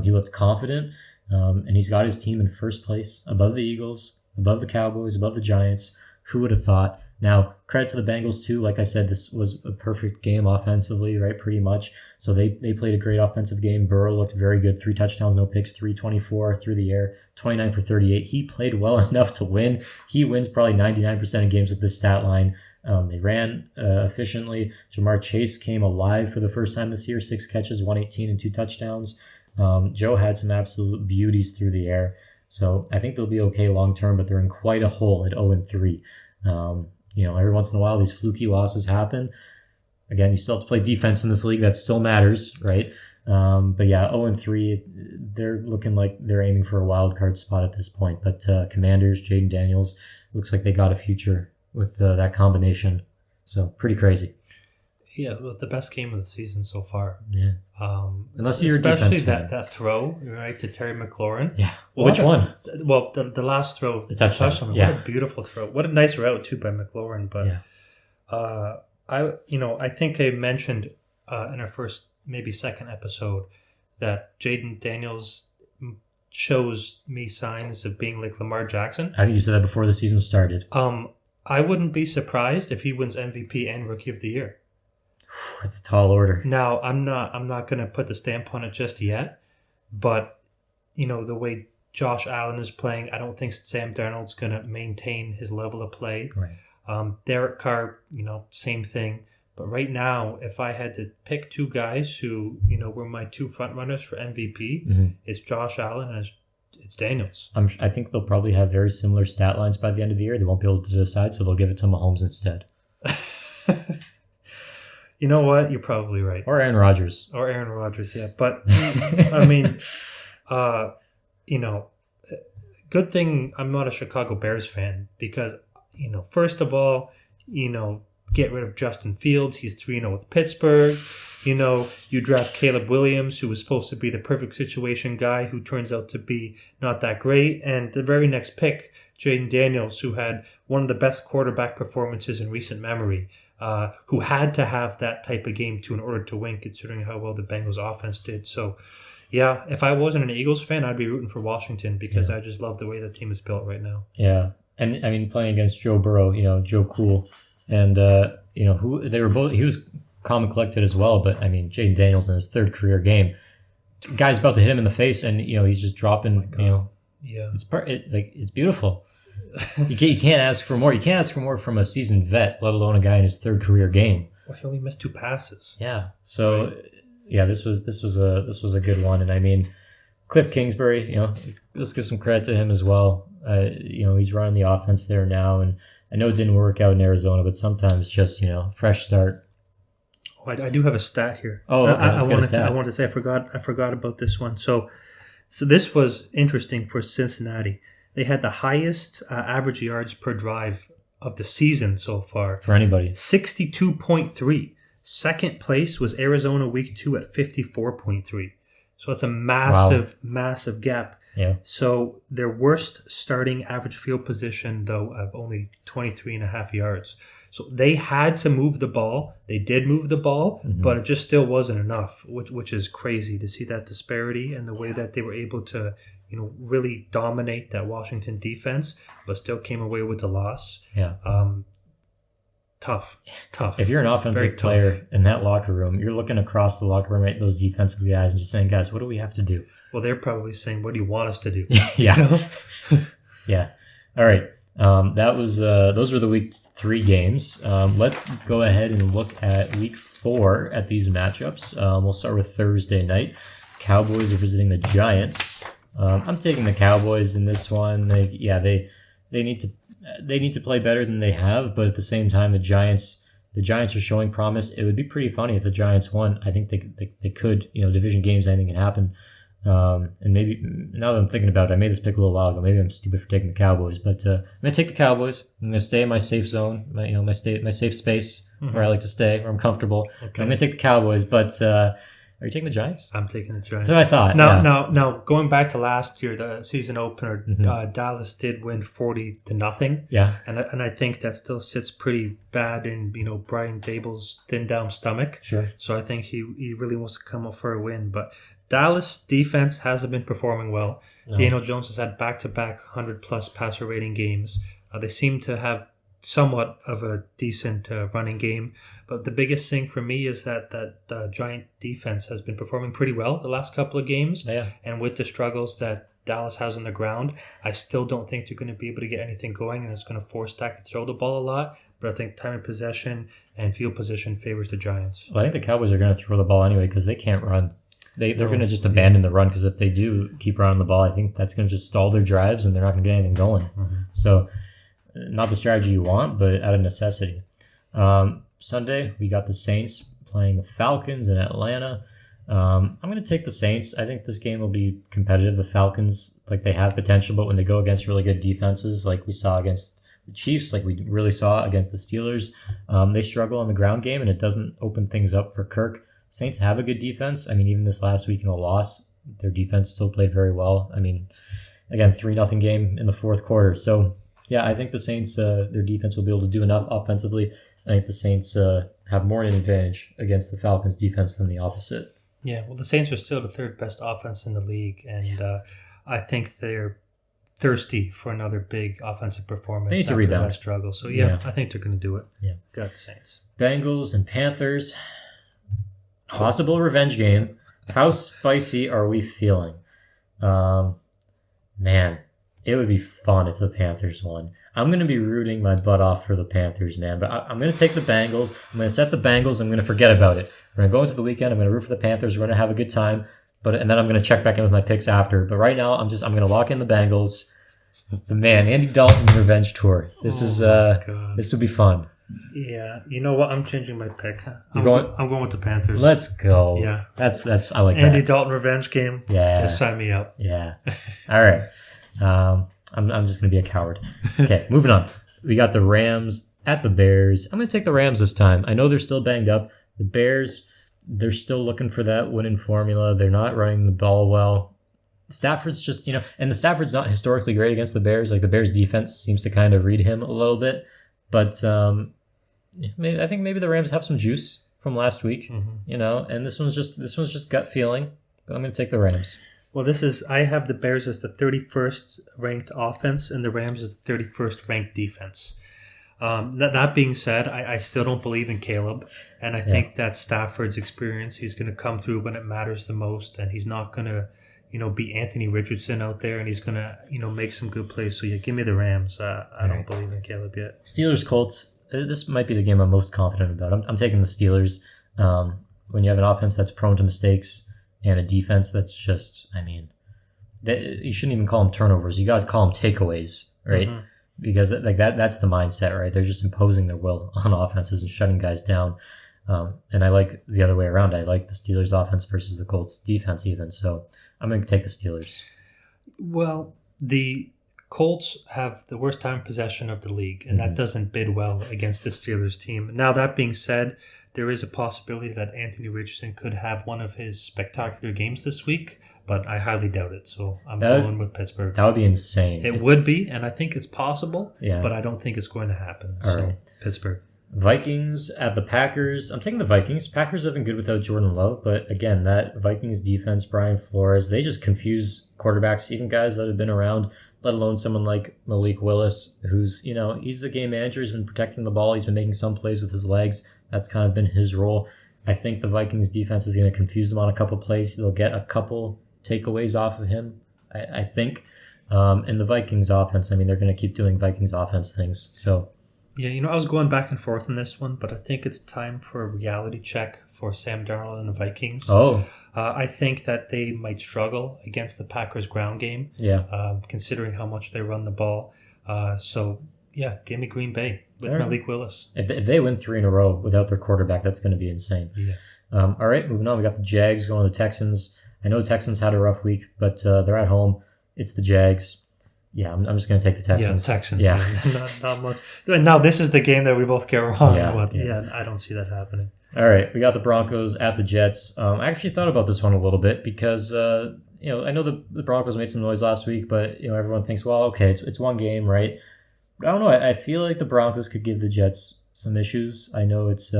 He looked confident, and he's got his team in first place, above the Eagles, above the Cowboys, above the Giants. Who would have thought? Now, credit to the Bengals too. Like I said, this was a perfect game offensively, right? Pretty much. So they played a great offensive game. Burrow looked very good. 3 touchdowns, no picks, 324 through the air, 29 for 38. He played well enough to win. He wins probably 99% of games with this stat line. They ran efficiently. Jamar Chase came alive for the first time this year. 6 catches, 118 and 2 touchdowns. Joe had some absolute beauties through the air. So I think they'll be okay long term, but they're in quite a hole at 0-3. Every once in a while, these fluky losses happen. Again, you still have to play defense in this league. That still matters, right? But yeah, 0-3, they're looking like they're aiming for a wild card spot at this point. But Commanders, Jaden Daniels, looks like they got a future with that combination. So pretty crazy. Yeah, well, the best game of the season so far. Yeah. Unless you're a especially defense that throw, right, to Terry McLaurin. Yeah. Which one? Well, the last throw. The touchdown. Yeah. What a beautiful throw. What a nice route, too, by McLaurin. But I think I mentioned in our first, maybe second episode that Jaden Daniels shows me signs of being like Lamar Jackson. I think you said that before the season started. I wouldn't be surprised if he wins MVP and Rookie of the Year. It's a tall order. Now, I'm not going to put the stamp on it just yet, but the way Josh Allen is playing, I don't think Sam Darnold's going to maintain his level of play. Right. Derek Carr, same thing. But right now, if I had to pick two guys who, were my two front runners for MVP, it's Josh Allen and it's Daniels. I think they'll probably have very similar stat lines by the end of the year. They won't be able to decide, so they'll give it to Mahomes instead. You know what? You're probably right. Or Aaron Rodgers. Yeah. But, I mean, good thing I'm not a Chicago Bears fan because, first of all, get rid of Justin Fields. He's 3-0 with Pittsburgh. You draft Caleb Williams, who was supposed to be the perfect situation guy, who turns out to be not that great. And the very next pick, Jaden Daniels, who had one of the best quarterback performances in recent memory, who had to have that type of game in order to win, considering how well the Bengals offense did. So, yeah, if I wasn't an Eagles fan, I'd be rooting for Washington because I just love the way the team is built right now. Yeah. And, I mean, playing against Joe Burrow, Joe Cool, and, who they were both, he was calm and collected as well, but, I mean, Jaden Daniels in his third career game, guy's about to hit him in the face, and, he's just dropping, Yeah. It's beautiful. You can't ask for more. You can't ask for more from a seasoned vet, let alone a guy in his third career game. Well, he only missed 2 passes. Yeah. So, this was a good one, and I mean, Cliff Kingsbury, let's give some credit to him as well. He's running the offense there now, and I know it didn't work out in Arizona, but sometimes just fresh start. Oh, I do have a stat here. Oh, okay. I wanted to say I forgot about this one. So this was interesting for Cincinnati. They had the highest average yards per drive of the season so far. For anybody. 62.3. Second place was Arizona week 2 at 54.3. So it's a massive gap. Yeah. So their worst starting average field position, though, of only 23.5 yards. So they had to move the ball. They did move the ball, but it just still wasn't enough, which is crazy to see that disparity and the way that they were able to, really dominate that Washington defense, but still came away with the loss. Yeah. Tough. If you're an offensive player in that locker room, you're looking across the locker room at those defensive guys and just saying, guys, what do we have to do? Well, they're probably saying, what do you want us to do? Yeah. Yeah. All right. Those were the week 3 games. Let's go ahead and look at week 4 at these matchups. We'll start with Thursday night. Cowboys are visiting the Giants. I'm taking the Cowboys in this one. They need to play better than they have, but at the same time, the Giants are showing promise. It would be pretty funny if the Giants won. I think they could. Division games, anything can happen. And maybe now that I'm thinking about it, I made this pick a little while ago. Maybe I'm stupid for taking the Cowboys, but I'm gonna take the Cowboys. I'm gonna stay in my safe zone, my safe space where I like to stay, where I'm comfortable. Okay. I'm gonna take the Cowboys, but are you taking the Giants? I'm taking the Giants. That's what I thought. Now, going back to last year, the season opener, Dallas did win 40-0. Yeah, and I think that still sits pretty bad in Brian Dable's thin down stomach. Sure. So I think he really wants to come up for a win, but Dallas defense hasn't been performing well. No. Daniel Jones has had back-to-back 100-plus passer rating games. They seem to have somewhat of a decent running game, but the biggest thing for me is that Giant defense has been performing pretty well the last couple of games. Yeah. And with the struggles that Dallas has on the ground, I still don't think they're going to be able to get anything going, and it's going to force Dak to throw the ball a lot. But I think time of possession and field position favors the Giants. Well, I think the Cowboys are going to throw the ball anyway because they can't run. They're going to just abandon the run because if they do keep running the ball, I think that's going to just stall their drives and they're not going to get anything going. Mm-hmm. So, not the strategy you want, but out of necessity. Sunday, we got the Saints playing the Falcons in Atlanta. I'm going to take the Saints. I think this game will be competitive. The Falcons, they have potential, but when they go against really good defenses, like we saw against the Chiefs, like we really saw against the Steelers, they struggle on the ground game, and it doesn't open things up for Kirk. Saints have a good defense. I mean, even this last week in a loss, their defense still played very well. I mean, again, 3-0 game in the fourth quarter. So, yeah, I think the Saints, their defense will be able to do enough offensively. I think the Saints have more an advantage against the Falcons defense than the opposite. Yeah, well, the Saints are still the third best offense in the league, and I think they're thirsty for another big offensive performance. They need to rebound. That struggle. So, yeah, I think they're going to do it. Yeah. Got the Saints. Bengals and Panthers. Possible revenge game. How spicy are we feeling? Man, it would be fun if the Panthers won. I'm going to be rooting my butt off for the Panthers, man. But I'm going to take the Bengals. I'm going to set the Bengals. I'm going to forget about it. We're going to go into the weekend. I'm going to root for the Panthers. We're going to have a good time. And then I'm going to check back in with my picks after. But right now, I'm going to lock in the Bengals. The Andy Dalton revenge tour. This would be fun. Yeah, you know what? I'm changing my pick. I'm going with the Panthers. Let's go. Yeah, that's I like Andy that. Dalton revenge game. Yeah, sign me up. Yeah. All right. I'm just gonna be a coward. Okay, moving on. We got the Rams at the Bears. I'm gonna take the Rams this time. I know they're still banged up. The Bears, they're still looking for that winning formula. They're not running the ball well. Stafford's just, and the Stafford's not historically great against the Bears. Like the Bears defense seems to kind of read him a little bit, but I think maybe the Rams have some juice from last week, and this one's just gut feeling, but I'm going to take the Rams. Well, I have the Bears as the 31st ranked offense and the Rams as the 31st ranked defense. That being said, I still don't believe in Caleb, and I think that Stafford's experience, he's going to come through when it matters the most, and he's not going to be Anthony Richardson out there, and he's going to, make some good plays. So, yeah, give me the Rams. I don't believe in Caleb yet. Steelers, Colts. This might be the game I'm most confident about. I'm taking the Steelers. When you have an offense that's prone to mistakes and a defense that's just, you shouldn't even call them turnovers. You got to call them takeaways, right? Mm-hmm. Because that's the mindset, right? They're just imposing their will on offenses and shutting guys down. And I like the other way around. I like the Steelers offense versus the Colts defense even. So I'm going to take the Steelers. Well, the Colts have the worst time possession of the league, and that doesn't bid well against the Steelers team. Now, that being said, there is a possibility that Anthony Richardson could have one of his spectacular games this week, but I highly doubt it. So I'm going with Pittsburgh. That would be insane. It would be, and I think it's possible, yeah, but I don't think it's going to happen. All right. Pittsburgh. Vikings at the Packers. I'm taking the Vikings. Packers have been good without Jordan Love, but again, that Vikings defense, Brian Flores, they just confuse quarterbacks, even guys that have been around, let alone someone like Malik Willis, who's, he's the game manager. He's been protecting the ball. He's been making some plays with his legs. That's kind of been his role. I think the Vikings defense is going to confuse him on a couple plays. They'll get a couple takeaways off of him, I think. And the Vikings offense, they're going to keep doing Vikings offense things. So, yeah, I was going back and forth on this one, but I think it's time for a reality check for Sam Darnold and the Vikings. Oh. I think that they might struggle against the Packers' ground game, considering how much they run the ball. So, yeah, give me Green Bay with Malik Willis. If they win 3 in a row without their quarterback, that's going to be insane. Yeah. All right, moving on. We got the Jags going to the Texans. I know Texans had a rough week, but they're at home. It's the Jags. Yeah, I'm just going to take the Texans. Yeah, Texans. Yeah. not much. Now, this is the game that we both get wrong. Yeah, but I don't see that happening. All right, we got the Broncos at the Jets. I actually thought about this one a little bit because, I know the Broncos made some noise last week, but, everyone thinks, well, okay, it's one game, right? But I don't know. I feel like the Broncos could give the Jets some issues. I know it's,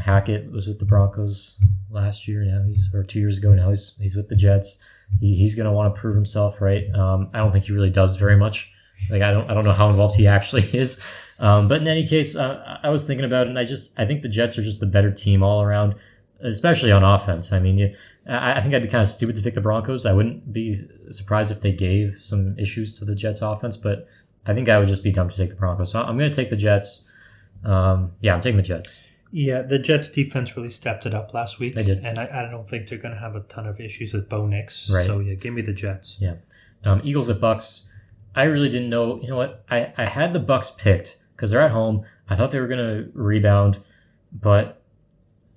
Hackett was with the Broncos last year. Now 2 years ago. Now he's with the Jets. He's going to want to prove himself, right? I don't think he really does very much. Like I don't know how involved he actually is. But in any case, I was thinking about it, and I think the Jets are just the better team all around, especially on offense. I think I'd be kind of stupid to pick the Broncos. I wouldn't be surprised if they gave some issues to the Jets offense, but I think I would just be dumb to take the Broncos. So I'm going to take the Jets. I'm taking the Jets. Yeah, the Jets defense really stepped it up last week. They did. And I don't think they're going to have a ton of issues with Bo Nix. Right. So, yeah, give me the Jets. Yeah. Eagles at Bucks. I really didn't know. You know what? I had the Bucks picked because they're at home. I thought they were going to rebound. But,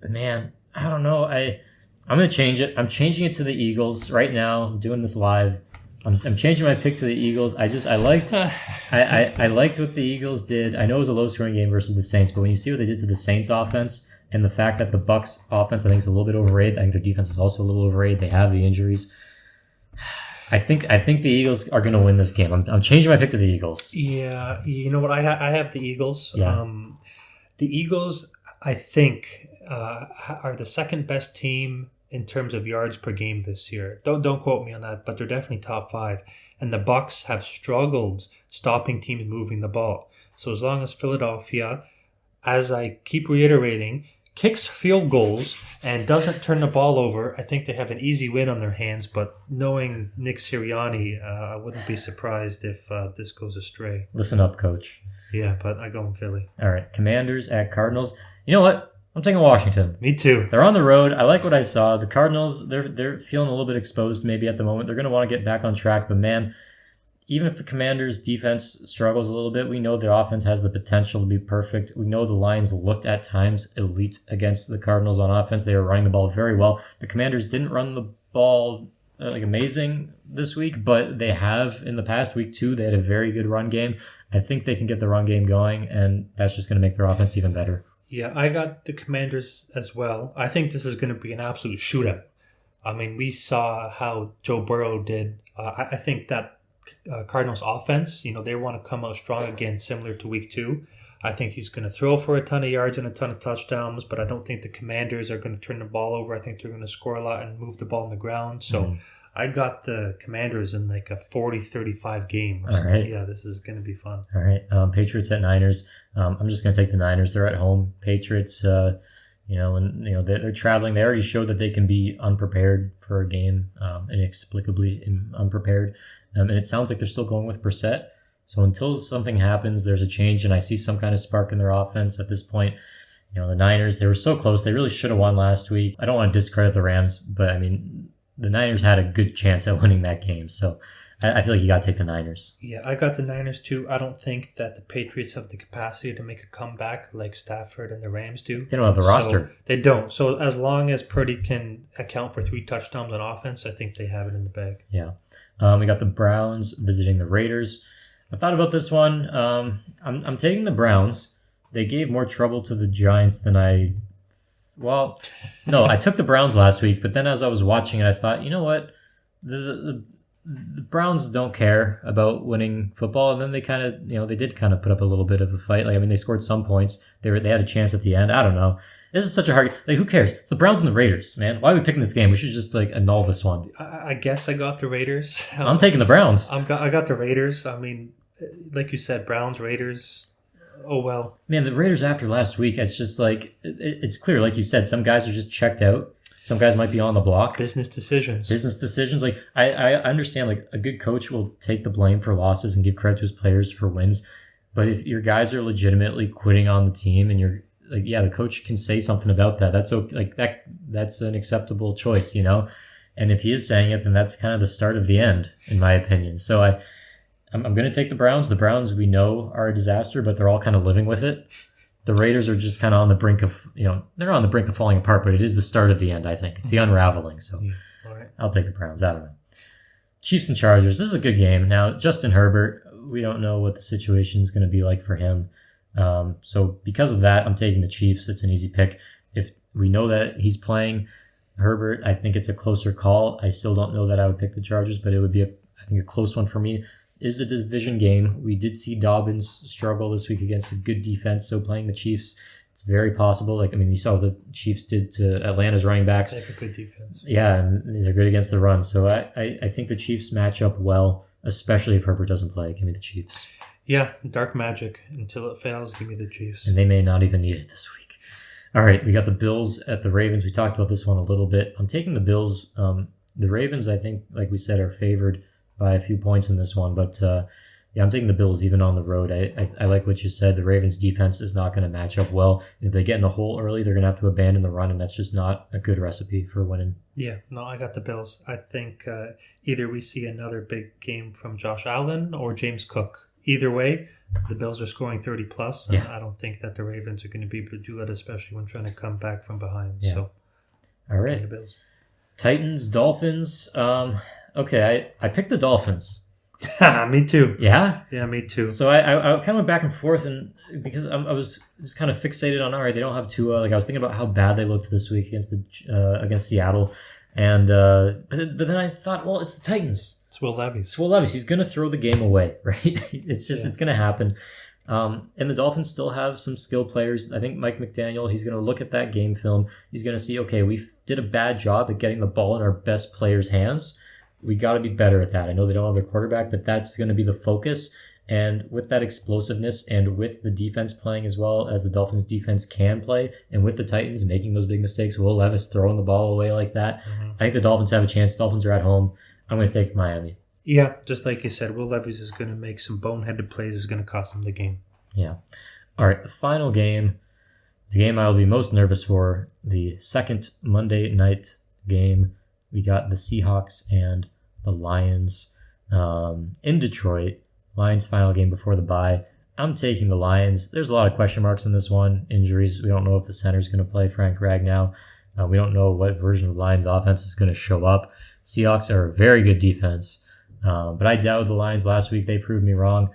man, I don't know. I'm going to change it. I'm changing it to the Eagles right now. I'm doing this live. I'm changing my pick to the Eagles. I liked I liked what the Eagles did. I know it was a low-scoring game versus the Saints, but when you see what they did to the Saints offense and the fact that the Bucks offense I think is a little bit overrated, I think their defense is also a little overrated. They have the injuries. I think the Eagles are going to win this game. I'm changing my pick to the Eagles. Yeah, you know what? I have the Eagles. Yeah. The Eagles, I think, are the second best team in terms of yards per game this year. Don't quote me on that, but they're definitely top 5. And the Bucs have struggled stopping teams moving the ball. So as long as Philadelphia, as I keep reiterating, kicks field goals and doesn't turn the ball over, I think they have an easy win on their hands. But knowing Nick Sirianni, I wouldn't be surprised if this goes astray. Listen up, coach. Yeah, but I go in Philly. All right, Commanders at Cardinals. You know what? I'm taking Washington. Me too. They're on the road. I like what I saw. The Cardinals, they're feeling a little bit exposed maybe at the moment. They're going to want to get back on track. But man, even if the Commanders' defense struggles a little bit, we know their offense has the potential to be perfect. We know the Lions looked at times elite against the Cardinals on offense. They were running the ball very well. The Commanders didn't run the ball amazing this week, but they have in the past. Week 2, they had a very good run game. I think they can get the run game going, and that's just going to make their offense even better. Yeah, I got the Commanders as well. I think this is going to be an absolute shootout. I mean, we saw how Joe Burrow did. I think that Cardinals offense, they want to come out strong again, similar to week 2. I think he's going to throw for a ton of yards and a ton of touchdowns, but I don't think the Commanders are going to turn the ball over. I think they're going to score a lot and move the ball on the ground. So I got the Commanders in like a 40-35 game. All right. Yeah, this is going to be fun. All right. Patriots at Niners. I'm just going to take the Niners. They're at home. Patriots, they're traveling. They already showed that they can be unprepared for a game, inexplicably unprepared. And it sounds like they're still going with Brissett. So until something happens, there's a change, and I see some kind of spark in their offense at this point. The Niners, they were so close. They really should have won last week. I don't want to discredit the Rams, but I mean, the Niners had a good chance at winning that game. So I feel like you got to take the Niners. Yeah, I got the Niners too. I don't think that the Patriots have the capacity to make a comeback like Stafford and the Rams do. They don't have the roster. They don't. So as long as Purdy can account for 3 touchdowns on offense, I think they have it in the bag. Yeah. We got the Browns visiting the Raiders. I thought about this one. I'm taking the Browns. They gave more trouble to the Giants than I took the Browns last week, but then as I was watching it, I thought, you know what? The Browns don't care about winning football, and then they kind of, they did kind of put up a little bit of a fight. They scored some points. They had a chance at the end. I don't know. This is such a hard, who cares? It's the Browns and the Raiders, man. Why are we picking this game? We should just annul this one. I guess I got the Raiders. I'm taking the Browns. I got the Raiders. I mean, like you said, Browns, Raiders. Oh, well. Man, the Raiders after last week, it's just it's clear, like you said, some guys are just checked out. Some guys might be on the block. Business decisions. I understand, a good coach will take the blame for losses and give credit to his players for wins. But if your guys are legitimately quitting on the team and you're the coach can say something about that. That's okay. That's an acceptable choice, And if he is saying it, then that's kind of the start of the end, in my opinion. So I'm going to take the Browns. The Browns, we know, are a disaster, but they're all kind of living with it. The Raiders are just kind of on the brink of, they're on the brink of falling apart, but it is the start of the end, I think. It's the unraveling. So yeah. All right. I'll take the Browns. I don't know. Chiefs and Chargers. This is a good game. Now, Justin Herbert, we don't know what the situation is going to be like for him. So because of that, I'm taking the Chiefs. It's an easy pick. If we know that he's playing Herbert, I think it's a closer call. I still don't know that I would pick the Chargers, but it would be, I think, a close one for me. Is a division game. We did see Dobbins struggle this week against a good defense, so playing the Chiefs, it's very possible. You saw what the Chiefs did to Atlanta's running backs. They have a good defense. Yeah, and they're good against the run. So I think the Chiefs match up well, especially if Herbert doesn't play. Give me the Chiefs. Yeah, dark magic. Until it fails, give me the Chiefs. And they may not even need it this week. All right, we got the Bills at the Ravens. We talked about this one a little bit. I'm taking the Bills. The Ravens, I think, like we said, are favored by a few points in this one, but I'm taking the Bills even on the road. I like what you said. The Ravens defense is not going to match up well. If they get in the hole early, they're going to have to abandon the run, and that's just not a good recipe for winning. Yeah, no, I got the Bills. I think either we see another big game from Josh Allen or James Cook. Either way, the Bills are scoring 30 plus, and I don't think that the Ravens are going to be able to do that, especially when trying to come back from behind. Yeah. So, all right, the Bills. Titans, Dolphins. Okay, I picked the Dolphins. Me too. Yeah? Yeah, me too. So I kind of went back and forth, and because I was just kind of fixated on, all right, they don't have Tua. I was thinking about how bad they looked this week against Seattle, and but then I thought, well, it's the Titans. It's Will Levis. He's going to throw the game away, right? It's going to happen. And the Dolphins still have some skill players. I think Mike McDaniel, he's going to look at that game film. He's going to see, okay, we did a bad job at getting the ball in our best players' hands. We got to be better at that. I know they don't have their quarterback, but that's going to be the focus. And with that explosiveness and with the defense playing as well as the Dolphins defense can play, and with the Titans making those big mistakes, Will Levis throwing the ball away like that, I think the Dolphins have a chance. Dolphins are at home. I'm going to take Miami. Yeah, just like you said, Will Levis is going to make some boneheaded plays. Is going to cost them the game. Yeah. All right, the final game, the game I will be most nervous for, the second Monday night game. We got the Seahawks and the Lions in Detroit. Lions final game before the bye. I'm taking the Lions. There's a lot of question marks in this one. Injuries. We don't know if the center's going to play Frank Ragnow. We don't know what version of Lions offense is going to show up. Seahawks are a very good defense. But I doubted the Lions last week. They proved me wrong.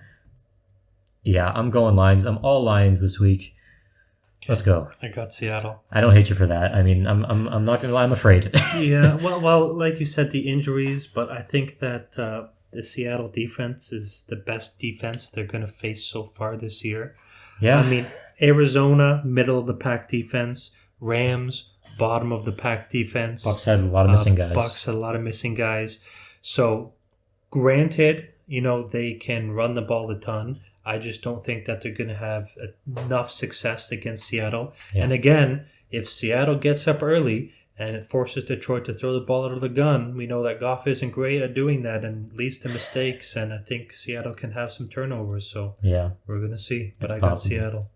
Yeah, I'm going Lions. I'm all Lions this week. Okay. Let's go. I got Seattle. I don't hate you for that. I mean, I'm not going to lie. I'm afraid. Yeah, well, like you said, the injuries, but I think that the Seattle defense is the best defense they're going to face so far this year. Yeah. I mean, Arizona, middle of the pack defense. Rams, bottom of the pack defense. Bucs had a lot of missing guys. Bucs had a lot of missing guys. So, granted, they can run the ball a ton. I just don't think that they're going to have enough success against Seattle. Yeah. And again, if Seattle gets up early and it forces Detroit to throw the ball out of the gun, we know that Goff isn't great at doing that and leads to mistakes. And I think Seattle can have some turnovers. So yeah, we're going to see. But I got Seattle.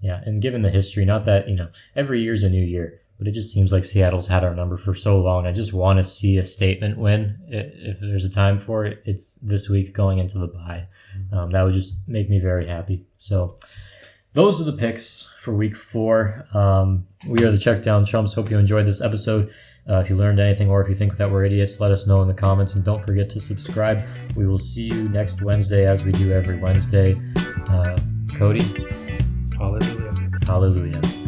Yeah, and given the history, not that, every year's a new year, but it just seems like Seattle's had our number for so long. I just want to see a statement win. If there's a time for it, it's this week going into the bye. That would just make me very happy. So those are the picks for week 4. We are the Checkdown Chumps. Hope you enjoyed this episode. If you learned anything or if you think that we're idiots, let us know in the comments. And don't forget to subscribe. We will see you next Wednesday as we do every Wednesday. Cody? Hallelujah. Hallelujah.